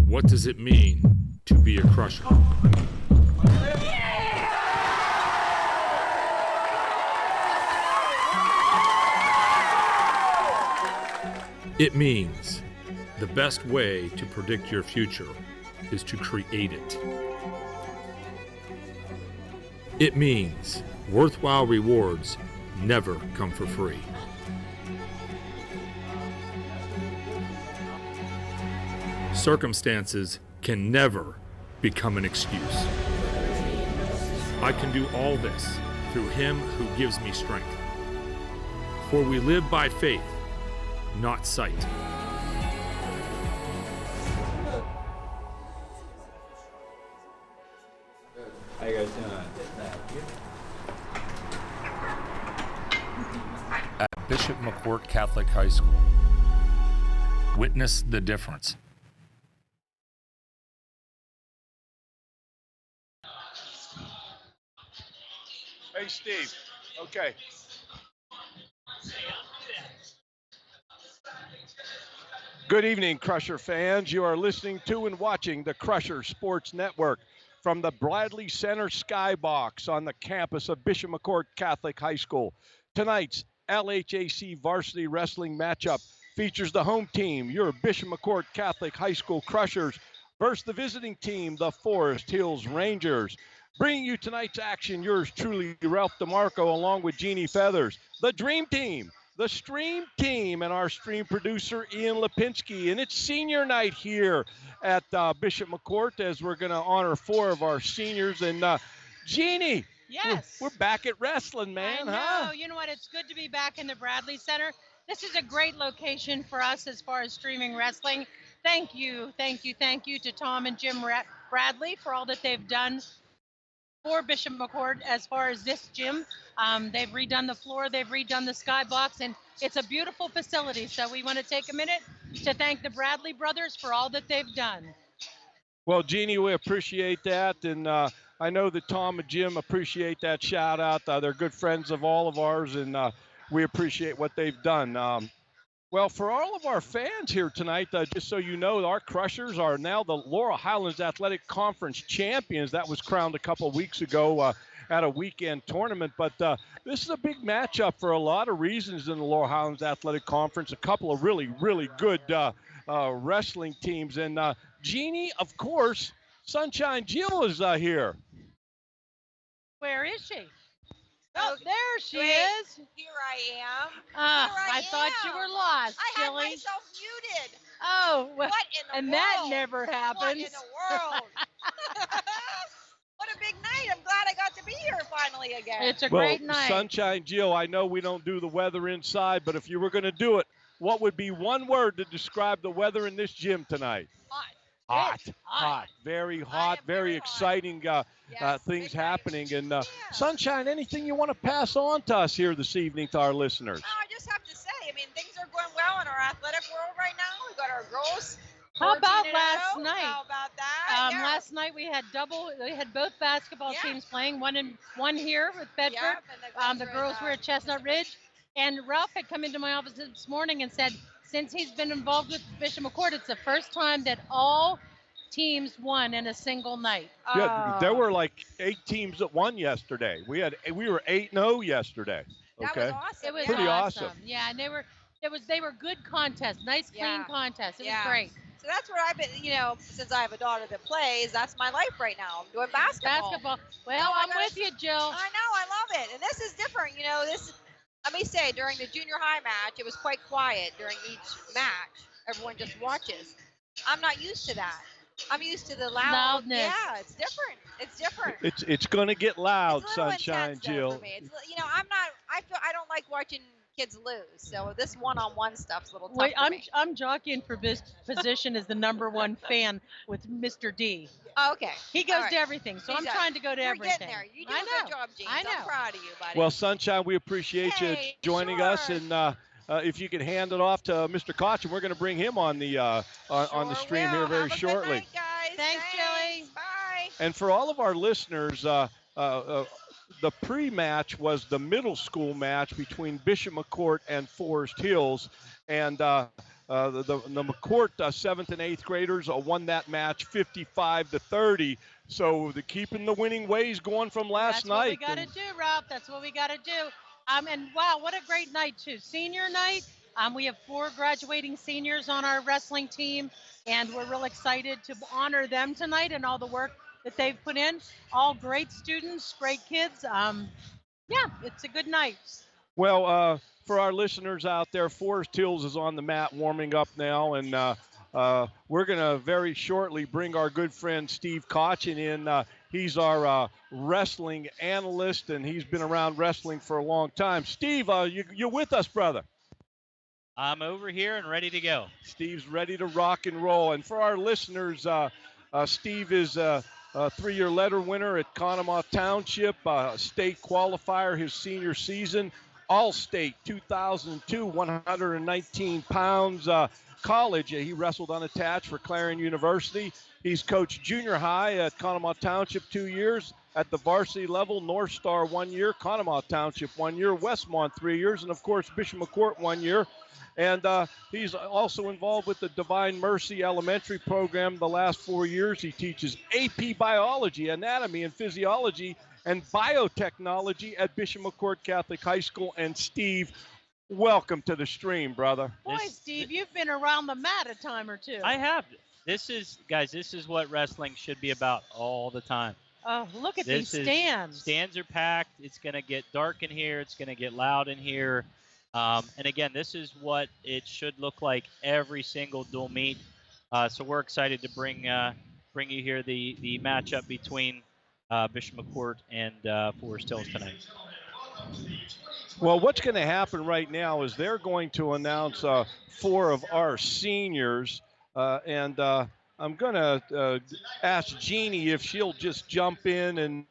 What does it mean to be a crusher? It means the best way to predict your future is to create it. It means worthwhile rewards never come for free. Circumstances can never become an excuse. I can do all this through Him who gives me strength. For we live by faith, not sight. How you guys doing? At Bishop McCort Catholic High School. Witness the difference. Hey, Steve. Okay. Good evening, Crusher fans. You are listening to and watching the Crusher Sports Network from the Bradley Center Skybox on the campus of Bishop McCort Catholic High School. Tonight's LHAC varsity wrestling matchup features the home team, your Bishop McCort Catholic High School Crushers, versus the visiting team, the Forest Hills Rangers. Bringing you tonight's action, yours truly, Ralph DeMarco, along with Jeannie Feathers, the Dream Team, the Stream Team, and our stream producer, Ian Lipinski. And it's senior night here at Bishop McCort as we're going to honor 4 of our seniors. And Jeannie, yes, we're back at wrestling, man, I know. huh? You know what? It's good to be back in the Bradley Center. This is a great location for us as far as streaming wrestling. Thank you to Tom and Jim Bradley for all that they've done for Bishop McCort as far as this gym. They've redone the floor, they've redone the skybox, and it's a beautiful facility. So we want to take a minute to thank the Bradley brothers for all that they've done. Well, Jeannie, we appreciate that, and I know that Tom and Jim appreciate that shout out. They're good friends of all of ours, and we appreciate what they've done. Well, for all of our fans here tonight, just so you know, our Crushers are now the Laurel Highlands Athletic Conference champions. That was crowned a couple weeks ago at a weekend tournament. But this is a big matchup for a lot of reasons in the Laurel Highlands Athletic Conference. A couple of really, really good wrestling teams. And Jeannie, of course, Sunshine Jill is here. Where is she? Oh, there she Wait, is. Here I am. I thought you were lost, I had Chili. myself muted. Oh, well, What in the and world? that never happens. What in the world? What a big night. I'm glad I got to be here finally again. It's a great night. Sunshine Jill, I know we don't do the weather inside, but if you were going to do it, what would be one word to describe the weather in this gym tonight? Hot. Very hot, very exciting things happening. And Sunshine, anything you want to pass on to us here this evening to our listeners? I just have to say, things are going well in our athletic world right now. We got our girls. How about 14-0. last night? How about that? Last night we had both basketball teams playing, one here with Bedford. And the girls were at Chestnut Ridge. And Ralph had come into my office this morning and said, since he's been involved with Bishop McCort, it's the first time that all teams won in a single night. Yeah, there were like 8 teams that won yesterday. We were 8-0 yesterday. Okay. That was awesome. It was pretty awesome. Yeah, and they were good contests, nice clean contests. It was great. So that's where I've been, since I have a daughter that plays, that's my life right now. I'm doing basketball. Well, I'm with you, Jill. I know, I love it. And this is different, let me say, during the junior high match, it was quite quiet during each match. Everyone just watches. I'm not used to that. I'm used to the loudness. Yeah, it's different. It's going to get loud, it's a little Sunshine intense, though, Jill. for me. It's, I don't like watching kids lose. So this one-on-one stuff's a little tough for me. I'm jockeying for this position as the number 1 fan with Mr. D. Oh, okay. He goes to everything, so I'm Exactly. trying to go to You're everything. getting there. You do a good job, James. I know. I'm proud of you, buddy. Well, Sunshine, we appreciate you joining us, and if you can hand it off to Mr. Koch, and we're going to bring him on the on the stream here very Have a shortly. Good night, guys. Thanks, Chili. Bye. And for all of our listeners, the pre-match was the middle school match between Bishop McCort and Forest Hills, and the McCort 7th and 8th graders won that match 55-30. So the keeping the winning ways going from last That's what we night. got to do, Rob. That's what we got to do. And wow, what a great night too. Senior night. We have 4 graduating seniors on our wrestling team, and we're real excited to honor them tonight and all the work that they've put in. All great students, great kids. Yeah, it's a good night. Well, for our listeners out there, Forest Hills is on the mat warming up now, and we're going to very shortly bring our good friend Steve Cochin in. He's our wrestling analyst, and he's been around wrestling for a long time. Steve, you're with us, brother. I'm over here and ready to go. Steve's ready to rock and roll. And for our listeners, Steve is a 3-year letter winner at Conemaugh Township, state qualifier his senior season, All-State 2002, 119 pounds. College, he wrestled unattached for Clarion University. He's coached junior high at Conemaugh Township 2 years. At the varsity level, North Star 1 year, Conemaugh Township 1 year, Westmont 3 years, and of course Bishop McCort 1 year. And he's also involved with the Divine Mercy Elementary program the last 4 years. He teaches AP Biology, Anatomy and Physiology, and Biotechnology at Bishop McCort Catholic High School. And Steve, welcome to the stream, brother. Boy, Steve, you've been around the mat a time or two. I have. This is what wrestling should be about all the time. Oh, look at these stands. Stands are packed. It's going to get dark in here. It's going to get loud in here. And again, this is what it should look like every single dual meet. So we're excited to bring you here the matchup between Bishop McCort and Forest Hills tonight. Well, what's going to happen right now is they're going to announce 4 of our seniors, and I'm going to ask Jeannie if she'll just jump in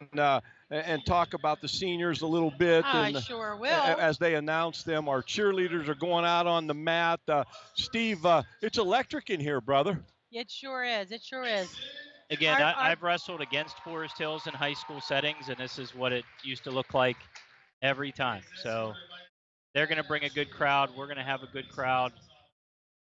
and talk about the seniors a little bit. I sure will. As they announce them, our cheerleaders are going out on the mat. Steve, it's electric in here, brother. It sure is. It sure is. Again, I've wrestled against Forest Hills in high school settings, and this is what it used to look like every time. So they're going to bring a good crowd. We're going to have a good crowd,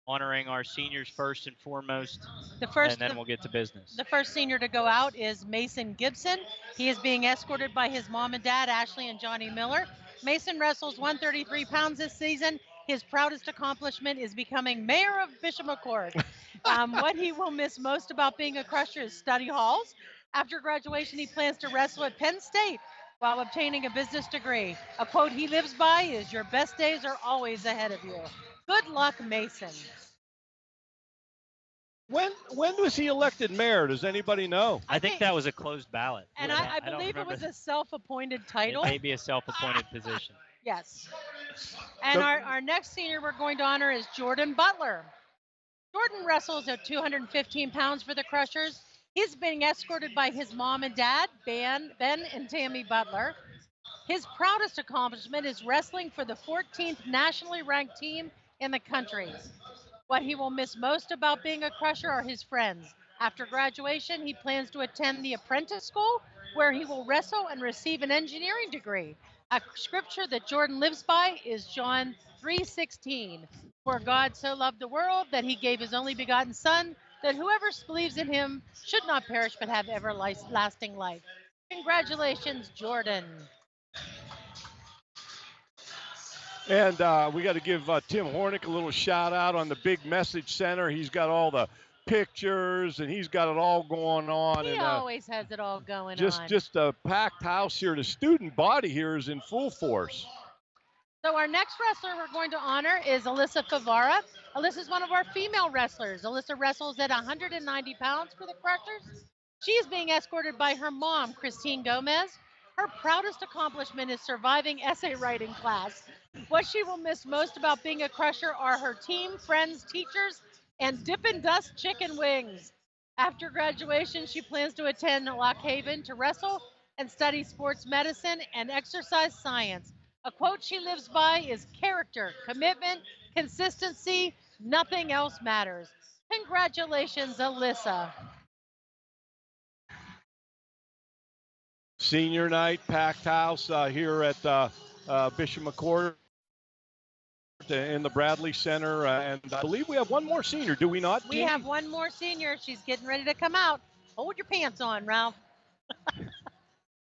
honoring our seniors first and foremost, and then we'll get to business. The first senior to go out is Mason Gibson. He is being escorted by his mom and dad, Ashley and Johnny Miller. Mason wrestles 133 pounds this season. His proudest accomplishment is becoming mayor of Bishop McCort. What he will miss most about being a crusher is study halls. After graduation, he plans to wrestle at Penn State while obtaining a business degree. A quote he lives by is, "Your best days are always ahead of you." Good luck, Mason. When was he elected mayor? Does anybody know? I think that was a closed ballot. And I believe it was a self-appointed title. It may be a self-appointed position. Yes. And our next senior we're going to honor is Jordan Butler. Jordan wrestles at 215 pounds for the Crushers. He's being escorted by his mom and dad, Ben and Tammy Butler. His proudest accomplishment is wrestling for the 14th nationally ranked team in the country. What he will miss most about being a crusher are his friends. After graduation, he plans to attend the apprentice school where he will wrestle and receive an engineering degree. A scripture that Jordan lives by is John 3:16. For God so loved the world that he gave his only begotten son, that whoever believes in him should not perish but have everlasting life. Congratulations, Jordan. And we got to give Tim Hornick a little shout out on the big message center. He's got all the pictures and he's got it all going on. He always has it all going on. Just a packed house here. The student body here is in full force. So our next wrestler we're going to honor is Alyssa Favara. Alyssa is one of our female wrestlers. Alyssa wrestles at 190 pounds for the Crushers. She is being escorted by her mom, Christine Gomez. Her proudest accomplishment is surviving essay writing class. What she will miss most about being a crusher are her team, friends, teachers, and Dippin' Dust chicken wings. After graduation, she plans to attend Lock Haven to wrestle and study sports medicine and exercise science. A quote she lives by is character, commitment, consistency, nothing else matters. Congratulations, Alyssa. Senior night, packed house here at Bishop McCort. in the Bradley Center, and I believe we have one more senior, do we not? We Jeannie? have one more senior. She's getting ready to come out. Hold your pants on, Ralph.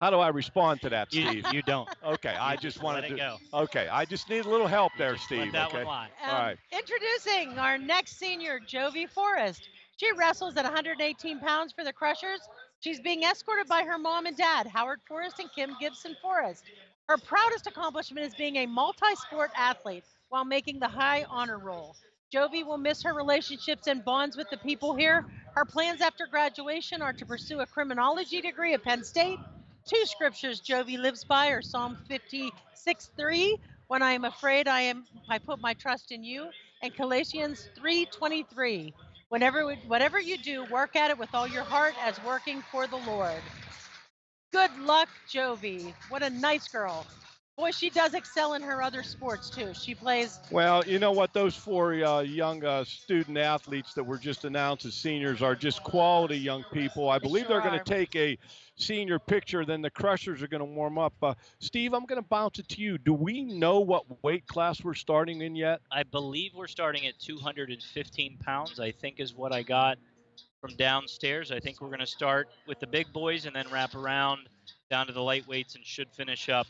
How do I respond to that, Steve? You don't. Okay, I just wanted let it to. go. Okay, I just need a little help You there, just Steve. let that Okay. one lie. All right. Introducing our next senior, Jovi Forrest. She wrestles at 118 pounds for the Crushers. She's being escorted by her mom and dad, Howard Forrest and Kim Gibson Forrest. Her proudest accomplishment is being a multi-sport athlete while making the high honor roll. Jovi will miss her relationships and bonds with the people here. Her plans after graduation are to pursue a criminology degree at Penn State. Two scriptures Jovi lives by are Psalm 56:3, when I am afraid I put my trust in you, and Galatians 3:23. Whatever you do, work at it with all your heart as working for the Lord. Good luck, Jovi. What a nice girl. Boy, she does excel in her other sports too. She plays. Well, you know what? Those four young student athletes that were just announced as seniors are just quality young people. I believe they're going to take a senior picture. Then the Crushers are going to warm up. Steve, I'm going to bounce it to you. Do we know what weight class we're starting in yet? I believe we're starting at 215 pounds, I think is what I got from downstairs. I think we're going to start with the big boys and then wrap around down to the lightweights and should finish up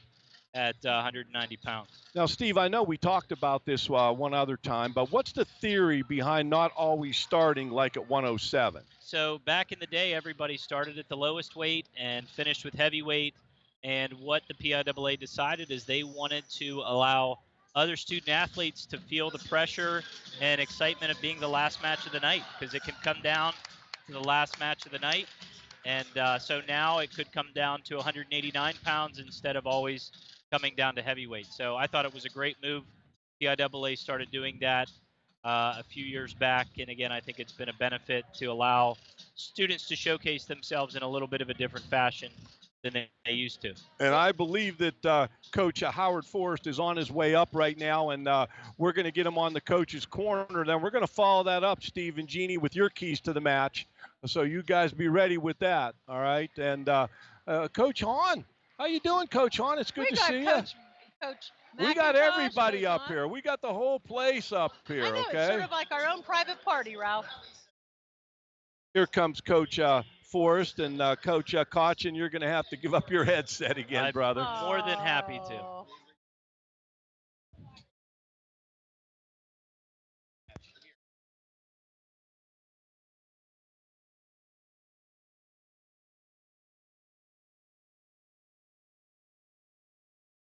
at 190 pounds. Now, Steve, I know we talked about this one other time, but what's the theory behind not always starting like at 107? So back in the day, everybody started at the lowest weight and finished with heavyweight. And what the PIAA decided is they wanted to allow other student athletes to feel the pressure and excitement of being the last match of the night, because it can come down to the last match of the night. And so now it could come down to 189 pounds instead of always coming down to heavyweight. So I thought it was a great move. PIAA started doing that a few years back. And again, I think it's been a benefit to allow students to showcase themselves in a little bit of a different fashion than they used to. And I believe that Coach Howard Forrest is on his way up right now, and we're going to get him on the coach's corner. Then we're going to follow that up, Steve and Jeannie, with your keys to the match. So you guys be ready with that, all right? And Coach Hahn, how you doing, Coach Hahn? It's good to see you. Coach We got McIntosh, everybody Coach up Hahn. here. We got the whole place up here, I know, okay? it's sort of like our own private party, Ralph. Here comes Coach Forrest, and Coach Kochen, you're going to have to give up your headset again, brother. More than happy to.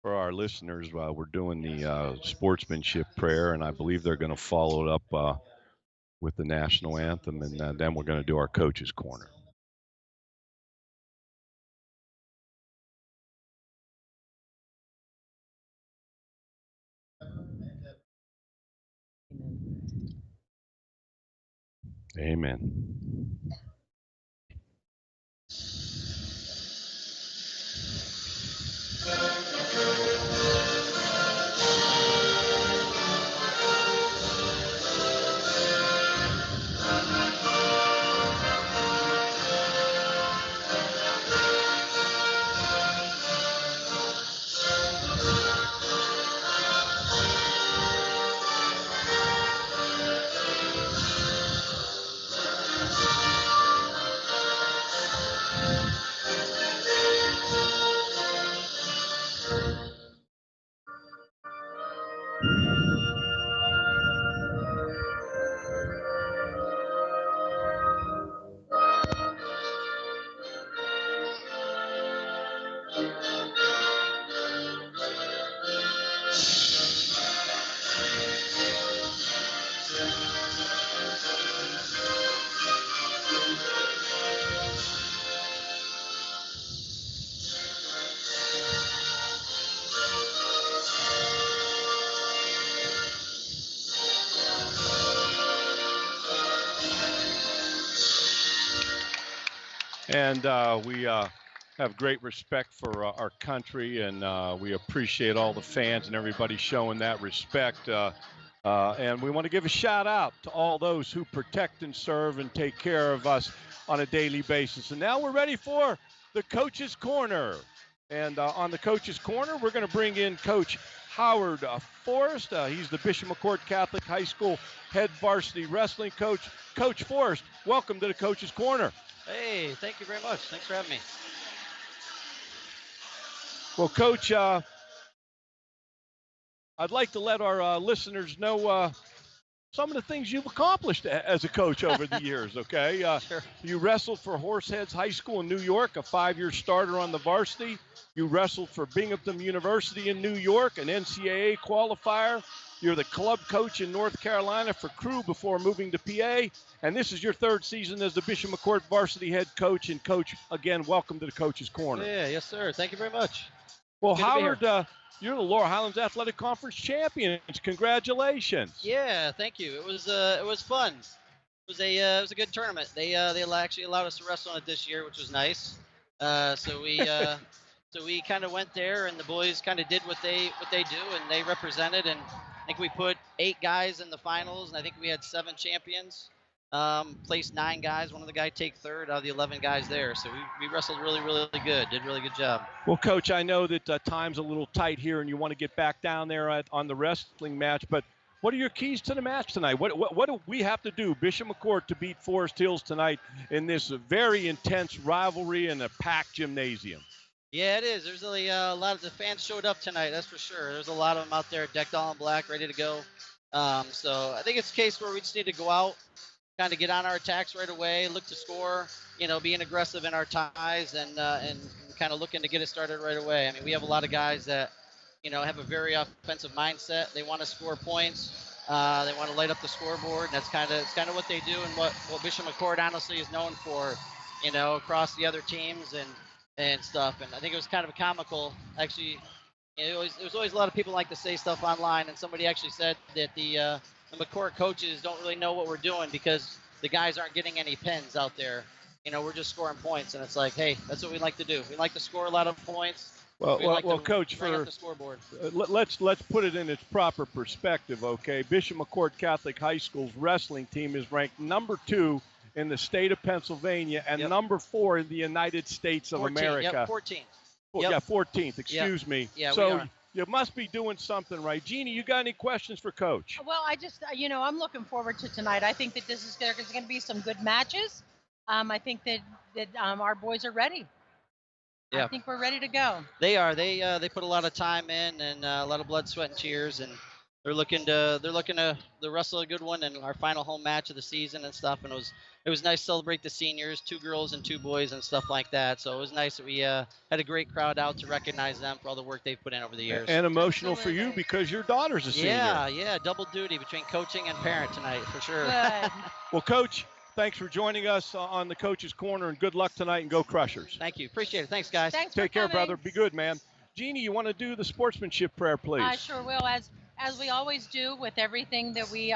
For our listeners, we're doing the sportsmanship prayer, and I believe they're going to follow it up with the national anthem, and then we're going to do our coach's corner. Amen. And we have great respect for our country, and we appreciate all the fans and everybody showing that respect. And we want to give a shout out to all those who protect and serve and take care of us on a daily basis. And now we're ready for the Coach's Corner. And on the Coach's Corner, we're going to bring in Coach Howard Forrest. He's the Bishop McCort Catholic High School head varsity wrestling coach. Coach Forrest, welcome to the Coach's Corner. Hey, thank you very much. Thanks for having me. Well, Coach, I'd like to let our listeners know some of the things you've accomplished as a coach over the years, okay? Sure. You wrestled for Horseheads High School in New York, a 5-year starter on the varsity. You wrestled for Binghamton University in New York, an NCAA qualifier. You're the club coach in North Carolina for Crew before moving to PA. And this is your 3rd season as the Bishop McCort varsity head coach. And, Coach, again, welcome to the Coach's Corner. Yeah, yes, sir. Thank you very much. Well, Good to be Howard, here. you're the Laurel Highlands Athletic Conference champions. Congratulations. Yeah, thank you. It was fun. It was a good tournament. They actually allowed us to wrestle on it this year, which was nice. So we kind of went there, and the boys kind of did what they do, and they represented. And I think we put 8 guys in the finals, and I think we had 7 champions. Placed 9 guys. One of the guys take 3rd out of the 11 guys there. So we wrestled really, really good. Did a really good job. Well, Coach, I know that time's a little tight here, and you want to get back down there on the wrestling match. But what are your keys to the match tonight? What do we have to do, Bishop McCort, to beat Forest Hills tonight in this very intense rivalry in a packed gymnasium? Yeah, it is. There's a lot of the fans showed up tonight. That's for sure. There's a lot of them out there, decked all in black, ready to go. So I think it's a case where we just need to go out, kind of get on our attacks right away, look to score, being aggressive in our ties and kind of looking to get it started right away. I mean, we have a lot of guys that, have a very offensive mindset. They want to score points. They want to light up the scoreboard, and it's kind of what they do and what Bishop McCort honestly is known for, across the other teams and stuff. And I think it was kind of comical, actually. There's always a lot of people like to say stuff online, and somebody actually said that the McCort coaches don't really know what we're doing because the guys aren't getting any pins out there. We're just scoring points, and it's like, hey, that's what we like to do. We like to score a lot of points. Well, Coach, up the scoreboard. Let's put it in its proper perspective, okay? Bishop McCort Catholic High School's wrestling team is ranked number 2 in the state of Pennsylvania and number 4 in the United States of 14, America. Yep, 14. Yeah, 14th. Excuse me. Yeah, so we are. you must be doing something right. Jeannie, you got any questions for Coach? Well, I just, I'm looking forward to tonight. I think that there's going to be some good matches. I think that our boys are ready. Yeah. I think we're ready to go. They are. They put a lot of time in and a lot of blood, sweat, and tears, and they're looking to wrestle a good one in our final home match of the season and stuff. And it was nice to celebrate the seniors, 2 girls and 2 boys and stuff like that. So it was nice that we had a great crowd out to recognize them for all the work they've put in over the years. And emotional for you because your daughter's a senior. Yeah, double duty between coaching and parent tonight for sure. Good. Well, Coach, thanks for joining us on the Coach's Corner, and good luck tonight, and go Crushers. Thank you. Appreciate it. Thanks, guys. Thanks Take for care, coming. brother. Be good, man. Jeannie, you want to do the sportsmanship prayer, please? I sure will. As we always do with everything that we,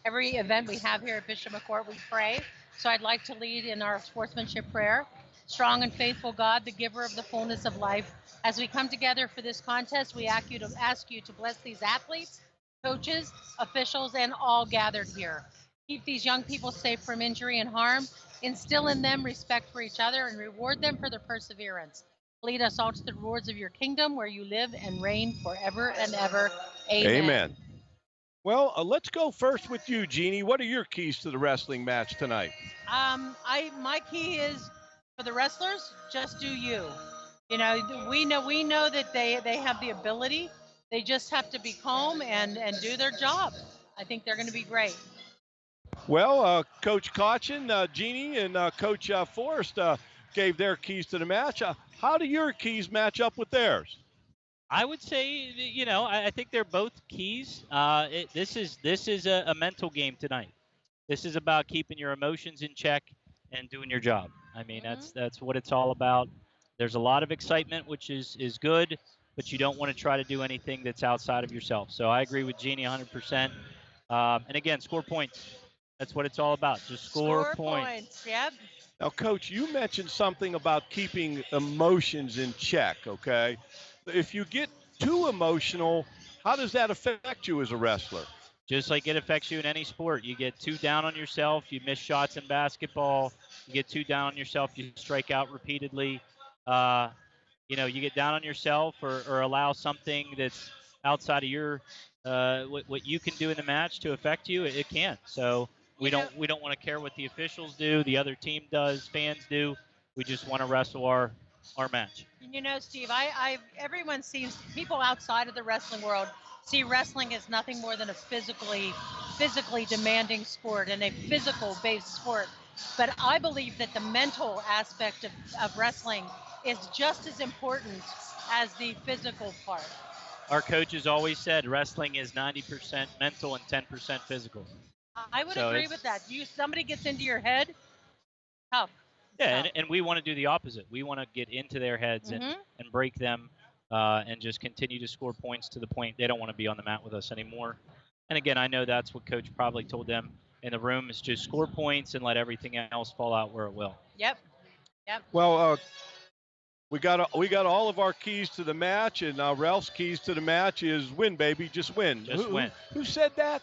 every event we have here at Bishop McCort, we pray. So I'd like to lead in our sportsmanship prayer. Strong and faithful God, the giver of the fullness of life, as we come together for this contest, we ask you to bless these athletes, coaches, officials, and all gathered here. Keep these young people safe from injury and harm. Instill in them respect for each other and reward them for their perseverance. Lead us all to the rewards of your kingdom where you live and reign forever and ever. Amen. Amen. Well, let's go first with you, Jeannie. What are your keys to the wrestling match tonight? My key is for the wrestlers, just do you. We know that they have the ability. They just have to be calm and do their job. I think they're going to be great. Well, Coach Cauchin, Jeannie, and Coach Forrest gave their keys to the match. How do your keys match up with theirs? I would say, I think they're both keys. This is a mental game tonight. This is about keeping your emotions in check and doing your job. I mean, that's what it's all about. There's a lot of excitement, which is good, but you don't want to try to do anything that's outside of yourself. So I agree with Jeannie 100%. And again, score points. That's what it's all about. Just score points. Yep. Now, Coach, you mentioned something about keeping emotions in check, okay? If you get too emotional, how does that affect you as a wrestler? Just like it affects you in any sport. You get too down on yourself, you miss shots in basketball, you get too down on yourself, you strike out repeatedly. you get down on yourself or allow something that's outside of your what you can do in the match to affect you, it can. So we You know, don't want to care what the officials do, the other team does, fans do. We just want to wrestle our match. Steve, everyone seems people outside of the wrestling world see wrestling as nothing more than a physically demanding sport and a physical based sport. But I believe that the mental aspect of wrestling is just as important as the physical part. Our coaches always said wrestling is 90% mental and 10% physical. I would So agree it's- with that. Somebody gets into your head, tough. Yeah, Tough. and we want to do the opposite. We want to get into their heads Mhm. and break them and just continue to score points to the point they don't want to be on the mat with us anymore. And again, I know that's what Coach probably told them in the room is just score points and let everything else fall out where it will. Yep. Yep. Well, we got all of our keys to the match, and Ralph's keys to the match is win, baby, just win. Just win. Who said that?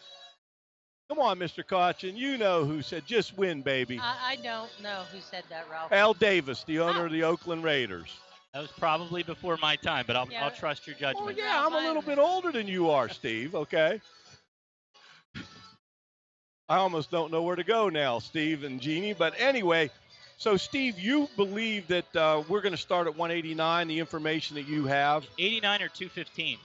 Come on, Mr. Cauchin. You know who said just win, baby. I don't know who said that, Ralph. Al Davis, the owner Oh. of the Oakland Raiders. That was probably before my time, but Yeah. I'll trust your judgment. Well, yeah, I'm a little bit older than you are, Steve, okay? I almost don't know where to go now, Steve and Jeannie. But anyway, so, Steve, you believe that we're going to start at 189, the information that you have? 89 or 215.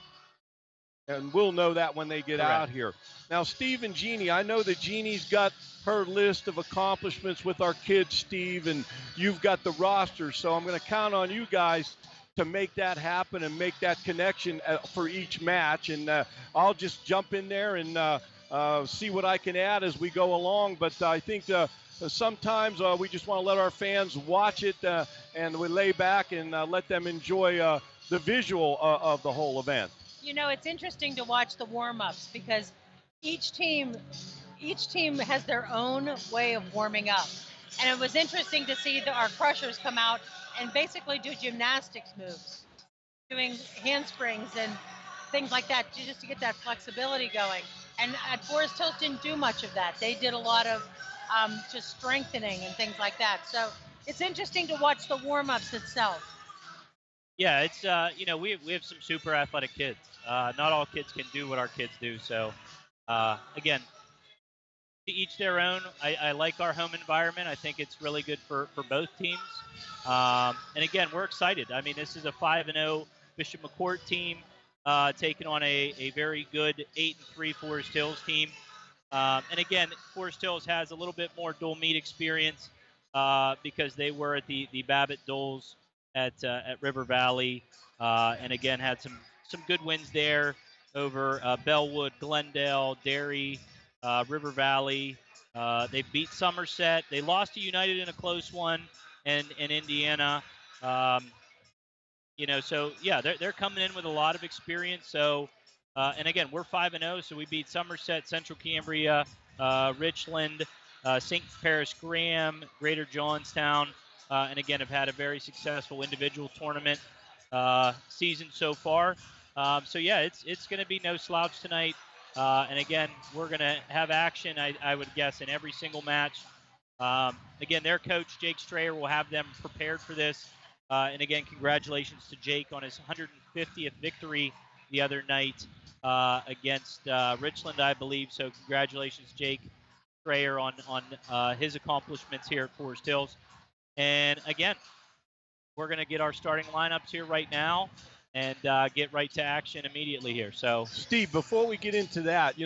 And we'll know that when they get Correct. out here. Now, Steve and Jeannie, I know that Jeannie's got her list of accomplishments with our kids, Steve, and you've got the roster. So I'm going to count on you guys to make that happen and make that connection for each match. And I'll just jump in there and see what I can add as we go along. But I think sometimes we just want to let our fans watch it and we lay back and let them enjoy the visual of the whole event. It's interesting to watch the warm-ups because each team has their own way of warming up. And it was interesting to see our crushers come out and basically do gymnastics moves, doing handsprings and things like that just to get that flexibility going. And at Forest Hills didn't do much of that. They did a lot of just strengthening and things like that. So it's interesting to watch the warm-ups itself. Yeah, it's we have some super athletic kids. Not all kids can do what our kids do. So again, to each their own. I like our home environment. I think it's really good for both teams. And again, we're excited. I mean, this is a 5-0 Bishop McCort team taking on a very good 8-3 Forest Hills team. And again, Forest Hills has a little bit more dual meet experience because they were at the Babbitt Doles at River Valley, and again had some good wins there over Bellwood, Glendale, Derry, River Valley. They beat Somerset. They lost to United in a close one, and Indiana. So yeah, they're coming in with a lot of experience. So, and again, we're 5-0, so we beat Somerset, Central Cambria, Richland, St. Paris Graham, Greater Johnstown, and again have had a very successful individual tournament season so far. So yeah, it's going to be no slouch tonight. And again, we're going to have action, I would guess, in every single match. Again, their coach, Jake Strayer, will have them prepared for this. And again, congratulations to Jake on his 150th victory the other night against Richland, I believe. So congratulations, Jake Strayer, on his accomplishments here at Forest Hills. And again, we're going to get our starting lineups here right now and get right to action immediately here. So, Steve, before we get into that,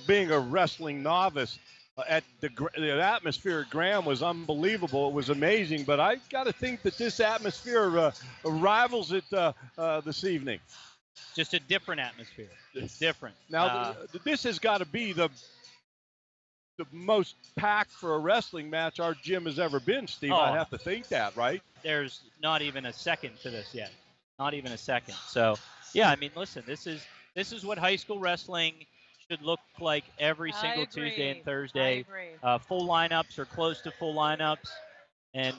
being a wrestling novice, the atmosphere at Graham was unbelievable. It was amazing, but I got to think that this atmosphere rivals it this evening. Just a different atmosphere. It's different. Now, this has got to be the most packed for a wrestling match our gym has ever been, Steve. Oh. I'd have to think that, right? There's not even a second to this yet. Not even a second. So, yeah, I mean, listen, this is what high school wrestling should look like every single Tuesday and Thursday. Full lineups or close to full lineups and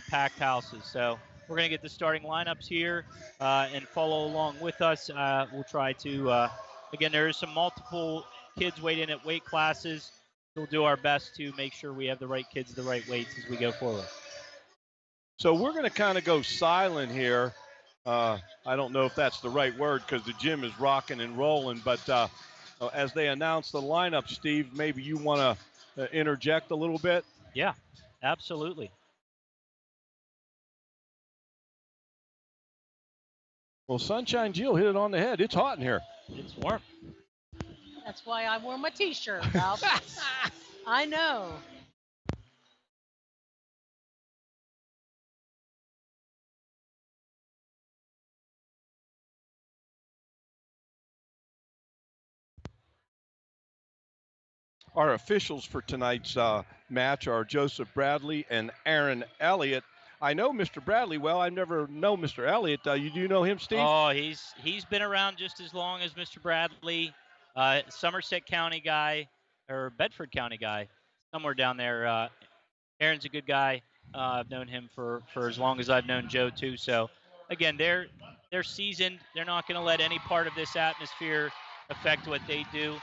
packed houses. So we're going to get the starting lineups here and follow along with us. We'll try to, again, there is some multiple kids weighed in at weight classes. We'll do our best to make sure we have the right kids, the right weights as we go forward. So we're going to kind of go silent here I don't know if that's the right word because the gym is rocking and rolling, but as they announce the lineup, Steve, maybe you want to interject a little bit? Yeah, absolutely. Well, Sunshine Jill hit it on the head. It's hot in here. It's warm. That's why I wore my T-shirt, Ralph. I know. Our officials for tonight's match are Joseph Bradley and Aaron Elliott. I know Mr. Bradley well. I never know Mr. Elliott. You do know him, Steve? Oh, he's been around just as long as Mr. Bradley. Somerset County guy, or Bedford County guy, somewhere down there. Aaron's a good guy. I've known him for as long as I've known Joe too. So, again, they're seasoned. They're not going to let any part of this atmosphere affect what they do.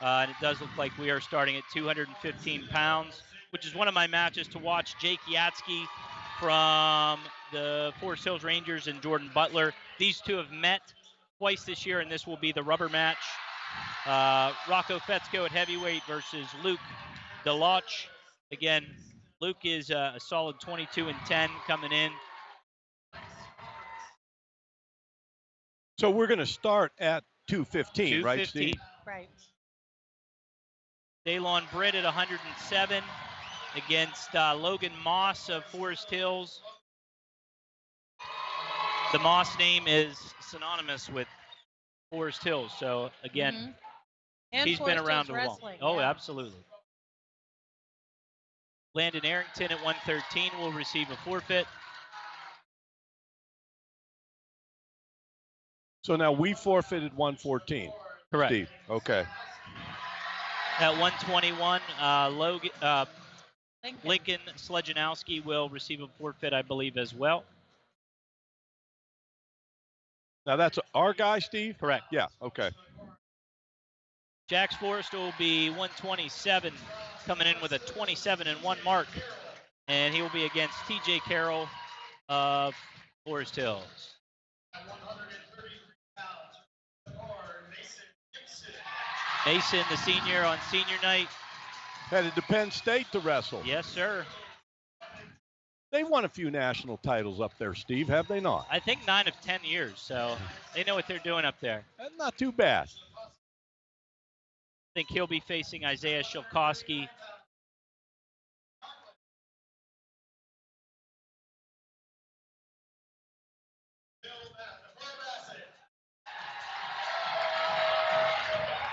And it does look like we are starting at 215 pounds, which is one of my matches to watch. Jake Yatsky from the Forest Hills Rangers and Jordan Butler. These two have met twice this year, and this will be the rubber match. Rocco Fetzko at heavyweight versus Luke Deloche. Again, Luke is a solid 22-10 coming in. So we're going to start at 215, right, Steve? Right. Daylon Britt at 107 against Logan Moss of Forest Hills. The Moss name is synonymous with Forest Hills. So, again, And he's Forest been around Hills a long. Wrestling, Oh, yeah. absolutely. Landon Arrington at 113 will receive a forfeit. So now we forfeited 114. Correct. Steve. Okay. At 121, Lincoln Sledjanowski will receive a forfeit, I believe, as well. Now that's our guy, Steve? Correct. Yeah, okay. Jax Forrest will be 127, coming in with a 27-1 mark. And he will be against TJ Carroll of Forest Hills. Mason, the senior, on senior night. Headed to Penn State to wrestle. Yes, sir. They won a few national titles up there, Steve, have they not? I think 9 of 10 years, so they know what they're doing up there. That's not too bad. I think he'll be facing Isaiah Shilkowski.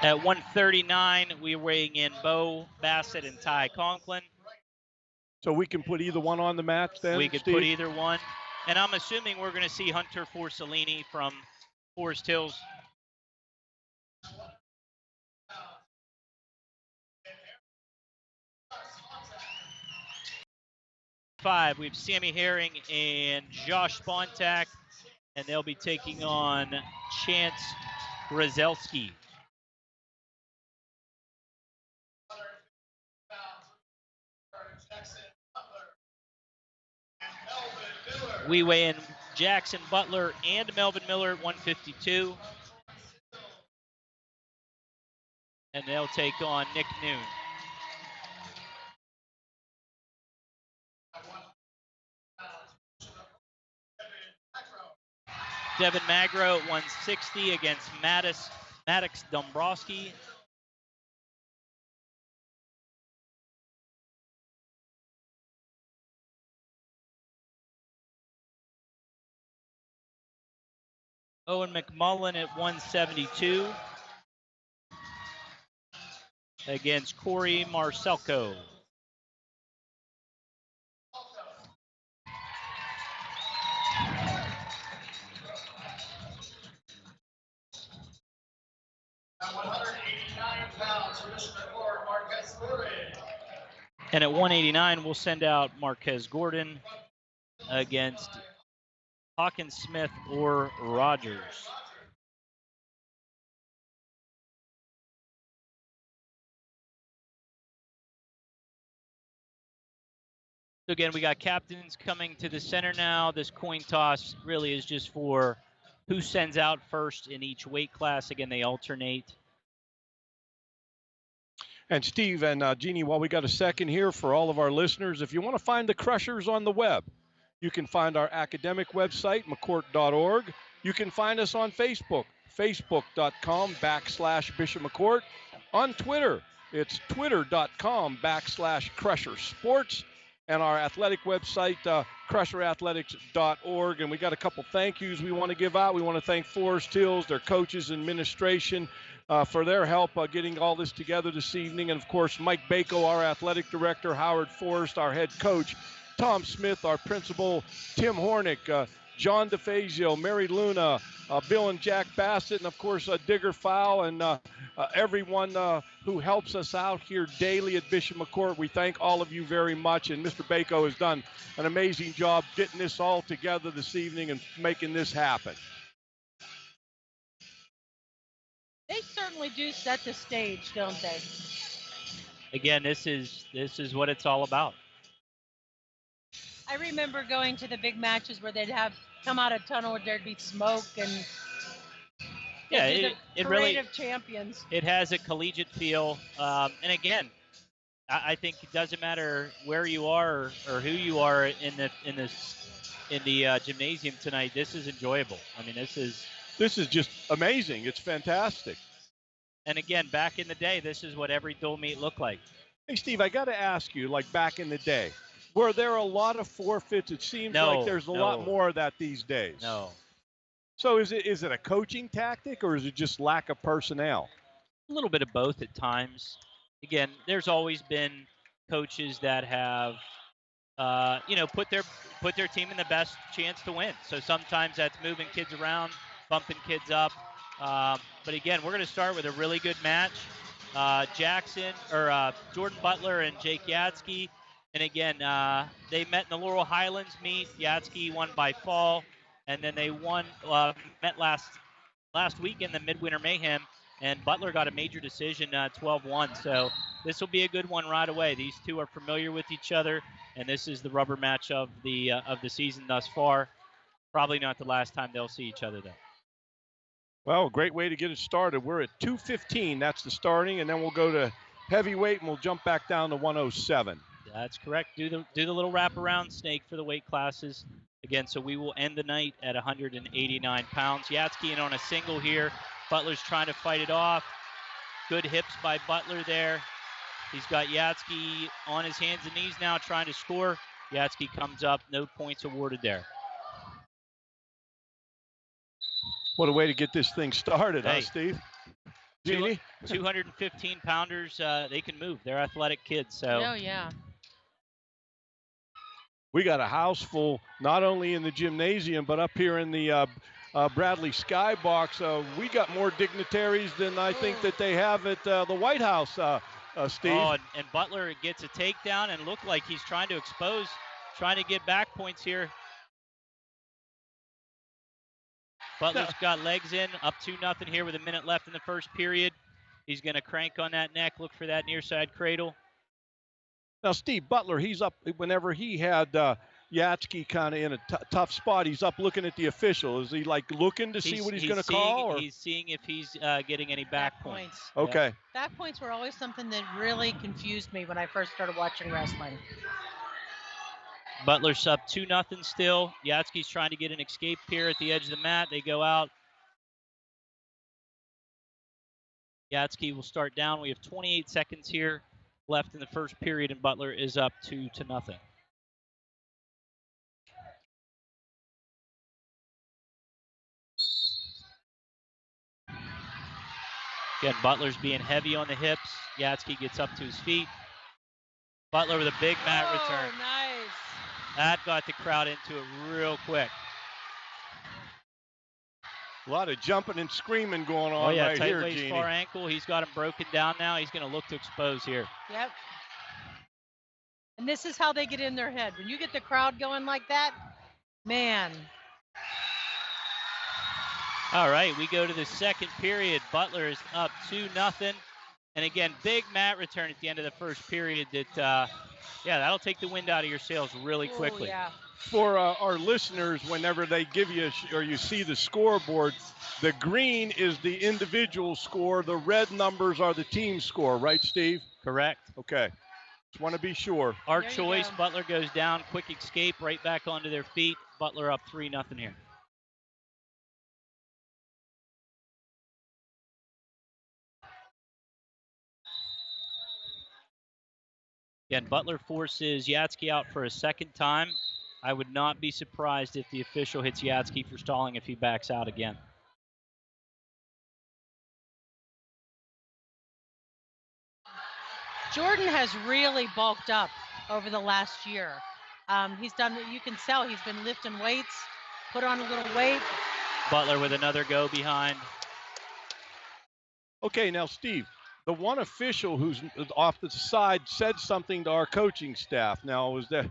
At 139, we're weighing in Bo Bassett and Ty Conklin. So we can put either one on the match then, We could Steve? put either one. And I'm assuming we're going to see Hunter Forcellini from Forest Hills. We have Sammy Herring and Josh Spontak, and they'll be taking on Chance Brzezelski. We weigh in Jackson Butler and Melvin Miller at 152. And they'll take on Nick Noon. Devin Magro at 160 against Maddox Dombrowski. Owen McMullen at 172 against Corey Marcelco. And at 189, we'll send out Marquez Gordon against Hawkins Smith or Rogers. So again, we got captains coming to the center now. This coin toss really is just for who sends out first in each weight class. Again, they alternate. And Steve and Jeannie, while we got a second here for all of our listeners, if you want to find the Crushers on the web, you can find our academic website, McCort.org. You can find us on Facebook, Facebook.com/Bishop McCort. On Twitter, it's Twitter.com/Crusher Sports. And our athletic website, crusherathletics.org. And we got a couple thank yous we want to give out. We want to thank Forest Hills, their coaches, administration, for their help getting all this together this evening. And, of course, Mike Bako, our athletic director, Howard Forrest, our head coach, Tom Smith, our principal, Tim Hornick, John DeFazio, Mary Luna, Bill and Jack Bassett, and, of course, Digger Fowl, and everyone who helps us out here daily at Bishop McCort. We thank all of you very much, and Mr. Bako has done an amazing job getting this all together this evening and making this happen. They certainly do set the stage, don't they? Again, this is what it's all about. I remember going to the big matches where they'd have come out of tunnel where there'd be smoke and Yeah, it it parade really of champions. it has a collegiate feel. And again, I think it doesn't matter where you are or who you are in the gymnasium tonight. This is enjoyable. I mean, this is just amazing. It's fantastic. And again, back in the day, this is what every dual meet looked like. Hey, Steve, I got to ask you, like back in the day, were there a lot of forfeits? It seems like there's a lot more of that these days. No. So is it a coaching tactic or is it just lack of personnel? A little bit of both at times. Again, there's always been coaches that have, put their team in the best chance to win. So sometimes that's moving kids around, bumping kids up. But again, we're going to start with a really good match. Jordan Butler and Jake Yatsky. And again, they met in the Laurel Highlands meet. Yatsky won by fall. And then they met last week in the Midwinter Mayhem. And Butler got a major decision, 12-1. So this will be a good one right away. These two are familiar with each other. And this is the rubber match of the season thus far. Probably not the last time they'll see each other, though. Well, great way to get it started. We're at 2:15. That's the starting, and then we'll go to heavyweight, and we'll jump back down to 107. That's correct. Do the little wraparound snake for the weight classes. Again, so we will end the night at 189 pounds. Yatsky in on a single here. Butler's trying to fight it off. Good hips by Butler there. He's got Yatsky on his hands and knees now trying to score. Yatsky comes up. No points awarded there. What a way to get this thing started, hey, huh, Steve? Jeannie? 215 pounders, they can move. They're athletic kids. So. Oh, yeah. We got a house full, not only in the gymnasium, but up here in the Bradley Skybox. We got more dignitaries than I think that they have at the White House, Steve. Oh, and Butler gets a takedown and looked like he's trying to get back points here. Butler's got legs in, up 2-0 here with a minute left in the first period. He's going to crank on that neck, look for that near side cradle. Now, Steve Butler, he's up whenever he had Yatsky kind of in a tough spot. He's up looking at the official. Is he like looking to see what he's going to call? Or? He's seeing if he's getting any back points. Okay. Yeah. Back points were always something that really confused me when I first started watching wrestling. Butler's up 2-0 still. Yatsky's trying to get an escape here at the edge of the mat. They go out. Yatsky will start down. We have 28 seconds here left in the first period, and Butler is up 2-0. Again, Butler's being heavy on the hips. Yatsky gets up to his feet. Butler with a big mat return. Nice. That got the crowd into it real quick. A lot of jumping and screaming going on right tight here, waist, Jeannie. Far ankle. He's got him broken down now. He's going to look to expose here. Yep. And this is how they get in their head. When you get the crowd going like that, man. All right, we go to the second period. Butler is up 2-0. And again, big mat return at the end of the first period that, that'll take the wind out of your sails really quickly. Yeah. For our listeners, whenever they give you or you see the scoreboard, the green is the individual score. The red numbers are the team score, right, Steve? Correct. Okay. Just want to be sure. Our There you choice, go. Butler goes down, quick escape, right back onto their feet. Butler up 3-0 here. Again, Butler forces Yatsky out for a second time. I would not be surprised if the official hits Yatsky for stalling if he backs out again. Jordan has really bulked up over the last year. He's done, you can tell he's been lifting weights, put on a little weight. Butler with another go behind. Okay, now, Steve, the one official who's off the side said something to our coaching staff. Now, was that?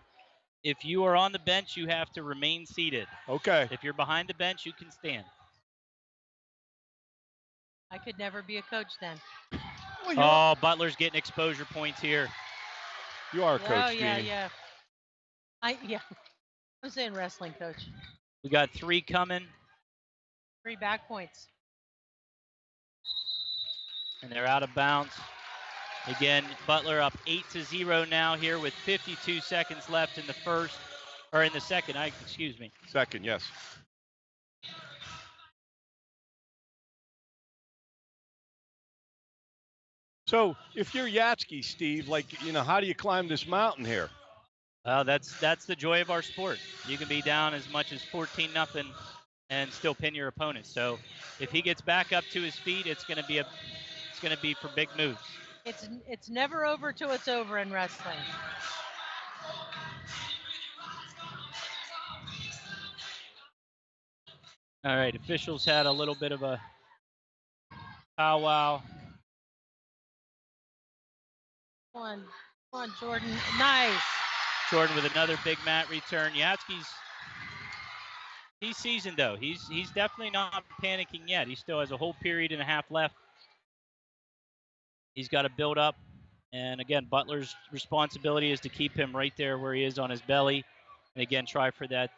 If you are on the bench, you have to remain seated. Okay. If you're behind the bench, you can stand. I could never be a coach then. Oh, Butler's getting exposure points here. You are a coach, Oh, yeah, Jeannie. yeah. I'm saying wrestling coach. We got 3 coming. 3 back points. And they're out of bounds. Again, Butler up 8-0 now here with 52 seconds left in the first, or in the second, excuse me. Second, yes. So if you're Yatsky, Steve, how do you climb this mountain here? That's the joy of our sport. You can be down as much as 14-0 and still pin your opponent. So if he gets back up to his feet, it's going to be for big moves. It's never over till it's over in wrestling. All right, officials had a little bit of a powwow. Come on, Jordan. Nice. Jordan with another big mat return. He's seasoned though. He's definitely not panicking yet. He still has a whole period and a half left. He's got to build up. And again, Butler's responsibility is to keep him right there where he is on his belly. And again, try for that,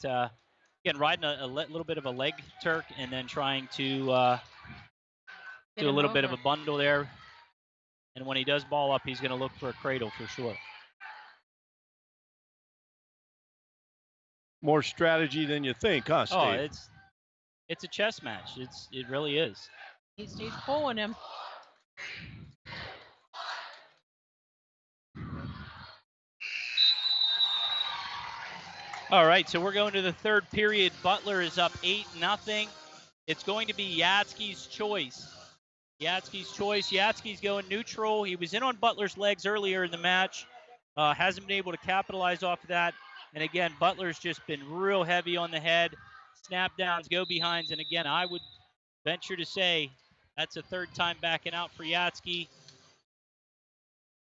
riding a little bit of a leg Turk and then trying to do a little bit of a bundle there. And when he does ball up, he's going to look for a cradle for sure. More strategy than you think, huh, Steve? Oh, it's a chess match. It really is. He's pulling him. All right, so we're going to the third period. Butler is up 8-0. It's going to be Yatsky's choice. Yatsky's going neutral. He was in on Butler's legs earlier in the match. Hasn't been able to capitalize off of that. And again, Butler's just been real heavy on the head. Snap downs, go behinds. And again, I would venture to say that's a third time backing out for Yatsky.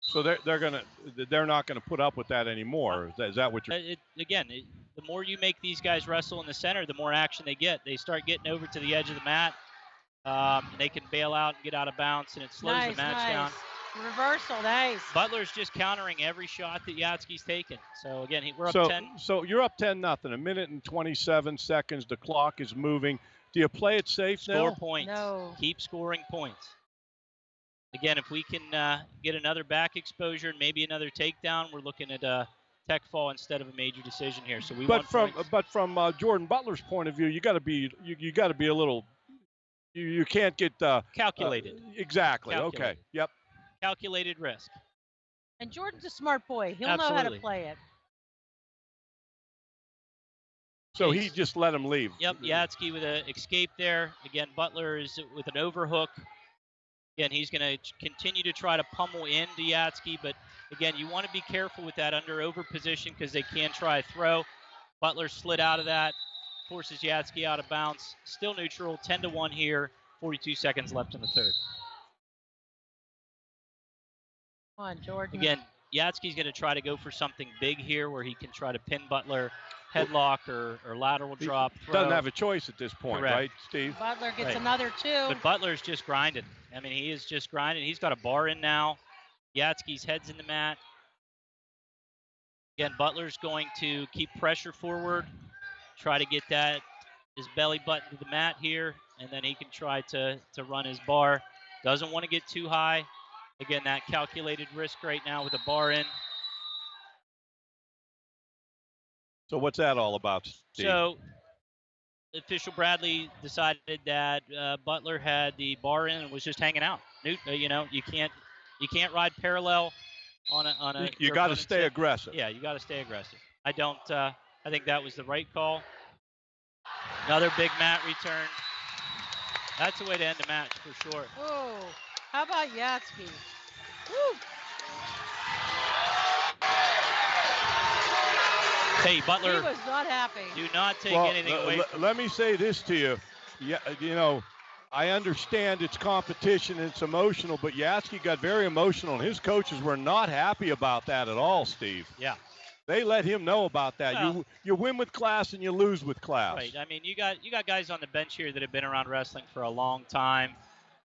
So they're not gonna put up with that anymore. Is that what you're? The more you make these guys wrestle in the center, the more action they get. They start getting over to the edge of the mat. They can bail out and get out of bounds, and it slows the match down. Reversal, nice. Butler's just countering every shot that Yatsky's taken. So again, we're up 10. So you're up 10-0. A minute and 27 seconds. The clock is moving. Do you play it safe now? Score points. No. Keep scoring points. Again, if we can get another back exposure and maybe another takedown, we're looking at a tech fall instead of a major decision here. So But from Jordan Butler's point of view, you got to be a little. You can't get calculated. Exactly. Calculated. Okay. Yep. Calculated risk. And Jordan's a smart boy. He'll Absolutely. know how to play it. So he just let him leave. Yep. Yatsky with an escape there. Again, Butler is with an overhook. Again, he's going to continue to try to pummel into Yatsky, but again, you want to be careful with that under-over position because they can try a throw. Butler slid out of that, forces Yatsky out of bounds. Still neutral, 10-1 here, 42 seconds left in the third. Come on, Jordan. Again, Yatsky's going to try to go for something big here where he can try to pin Butler, headlock or lateral drop. Throw. Doesn't have a choice at this point, Correct. right, Steve? Butler gets Right. another 2. But Butler's just grinding. I mean, he is just grinding. He's got a bar in now. Yatsky's head's in the mat. Again, Butler's going to keep pressure forward, try to get his belly button to the mat here, and then he can try to run his bar. Doesn't want to get too high. Again, that calculated risk right now with a bar in. So what's that all about, Steve? So official Bradley decided that Butler had the bar in and was just hanging out. You can't ride parallel on a. You got to stay aggressive. Yeah, you got to stay aggressive. I think that was the right call. Another big mat return. That's the way to end the match for sure. Oh, how about Yatsky? Woo. Hey, Butler. He was not happy. Do not take anything away. Let me say this to you. Yeah, I understand it's competition and it's emotional, but Yatsky got very emotional, and his coaches were not happy about that at all, Steve. Yeah. They let him know about that. Well, you win with class and you lose with class. Right. I mean, you got guys on the bench here that have been around wrestling for a long time.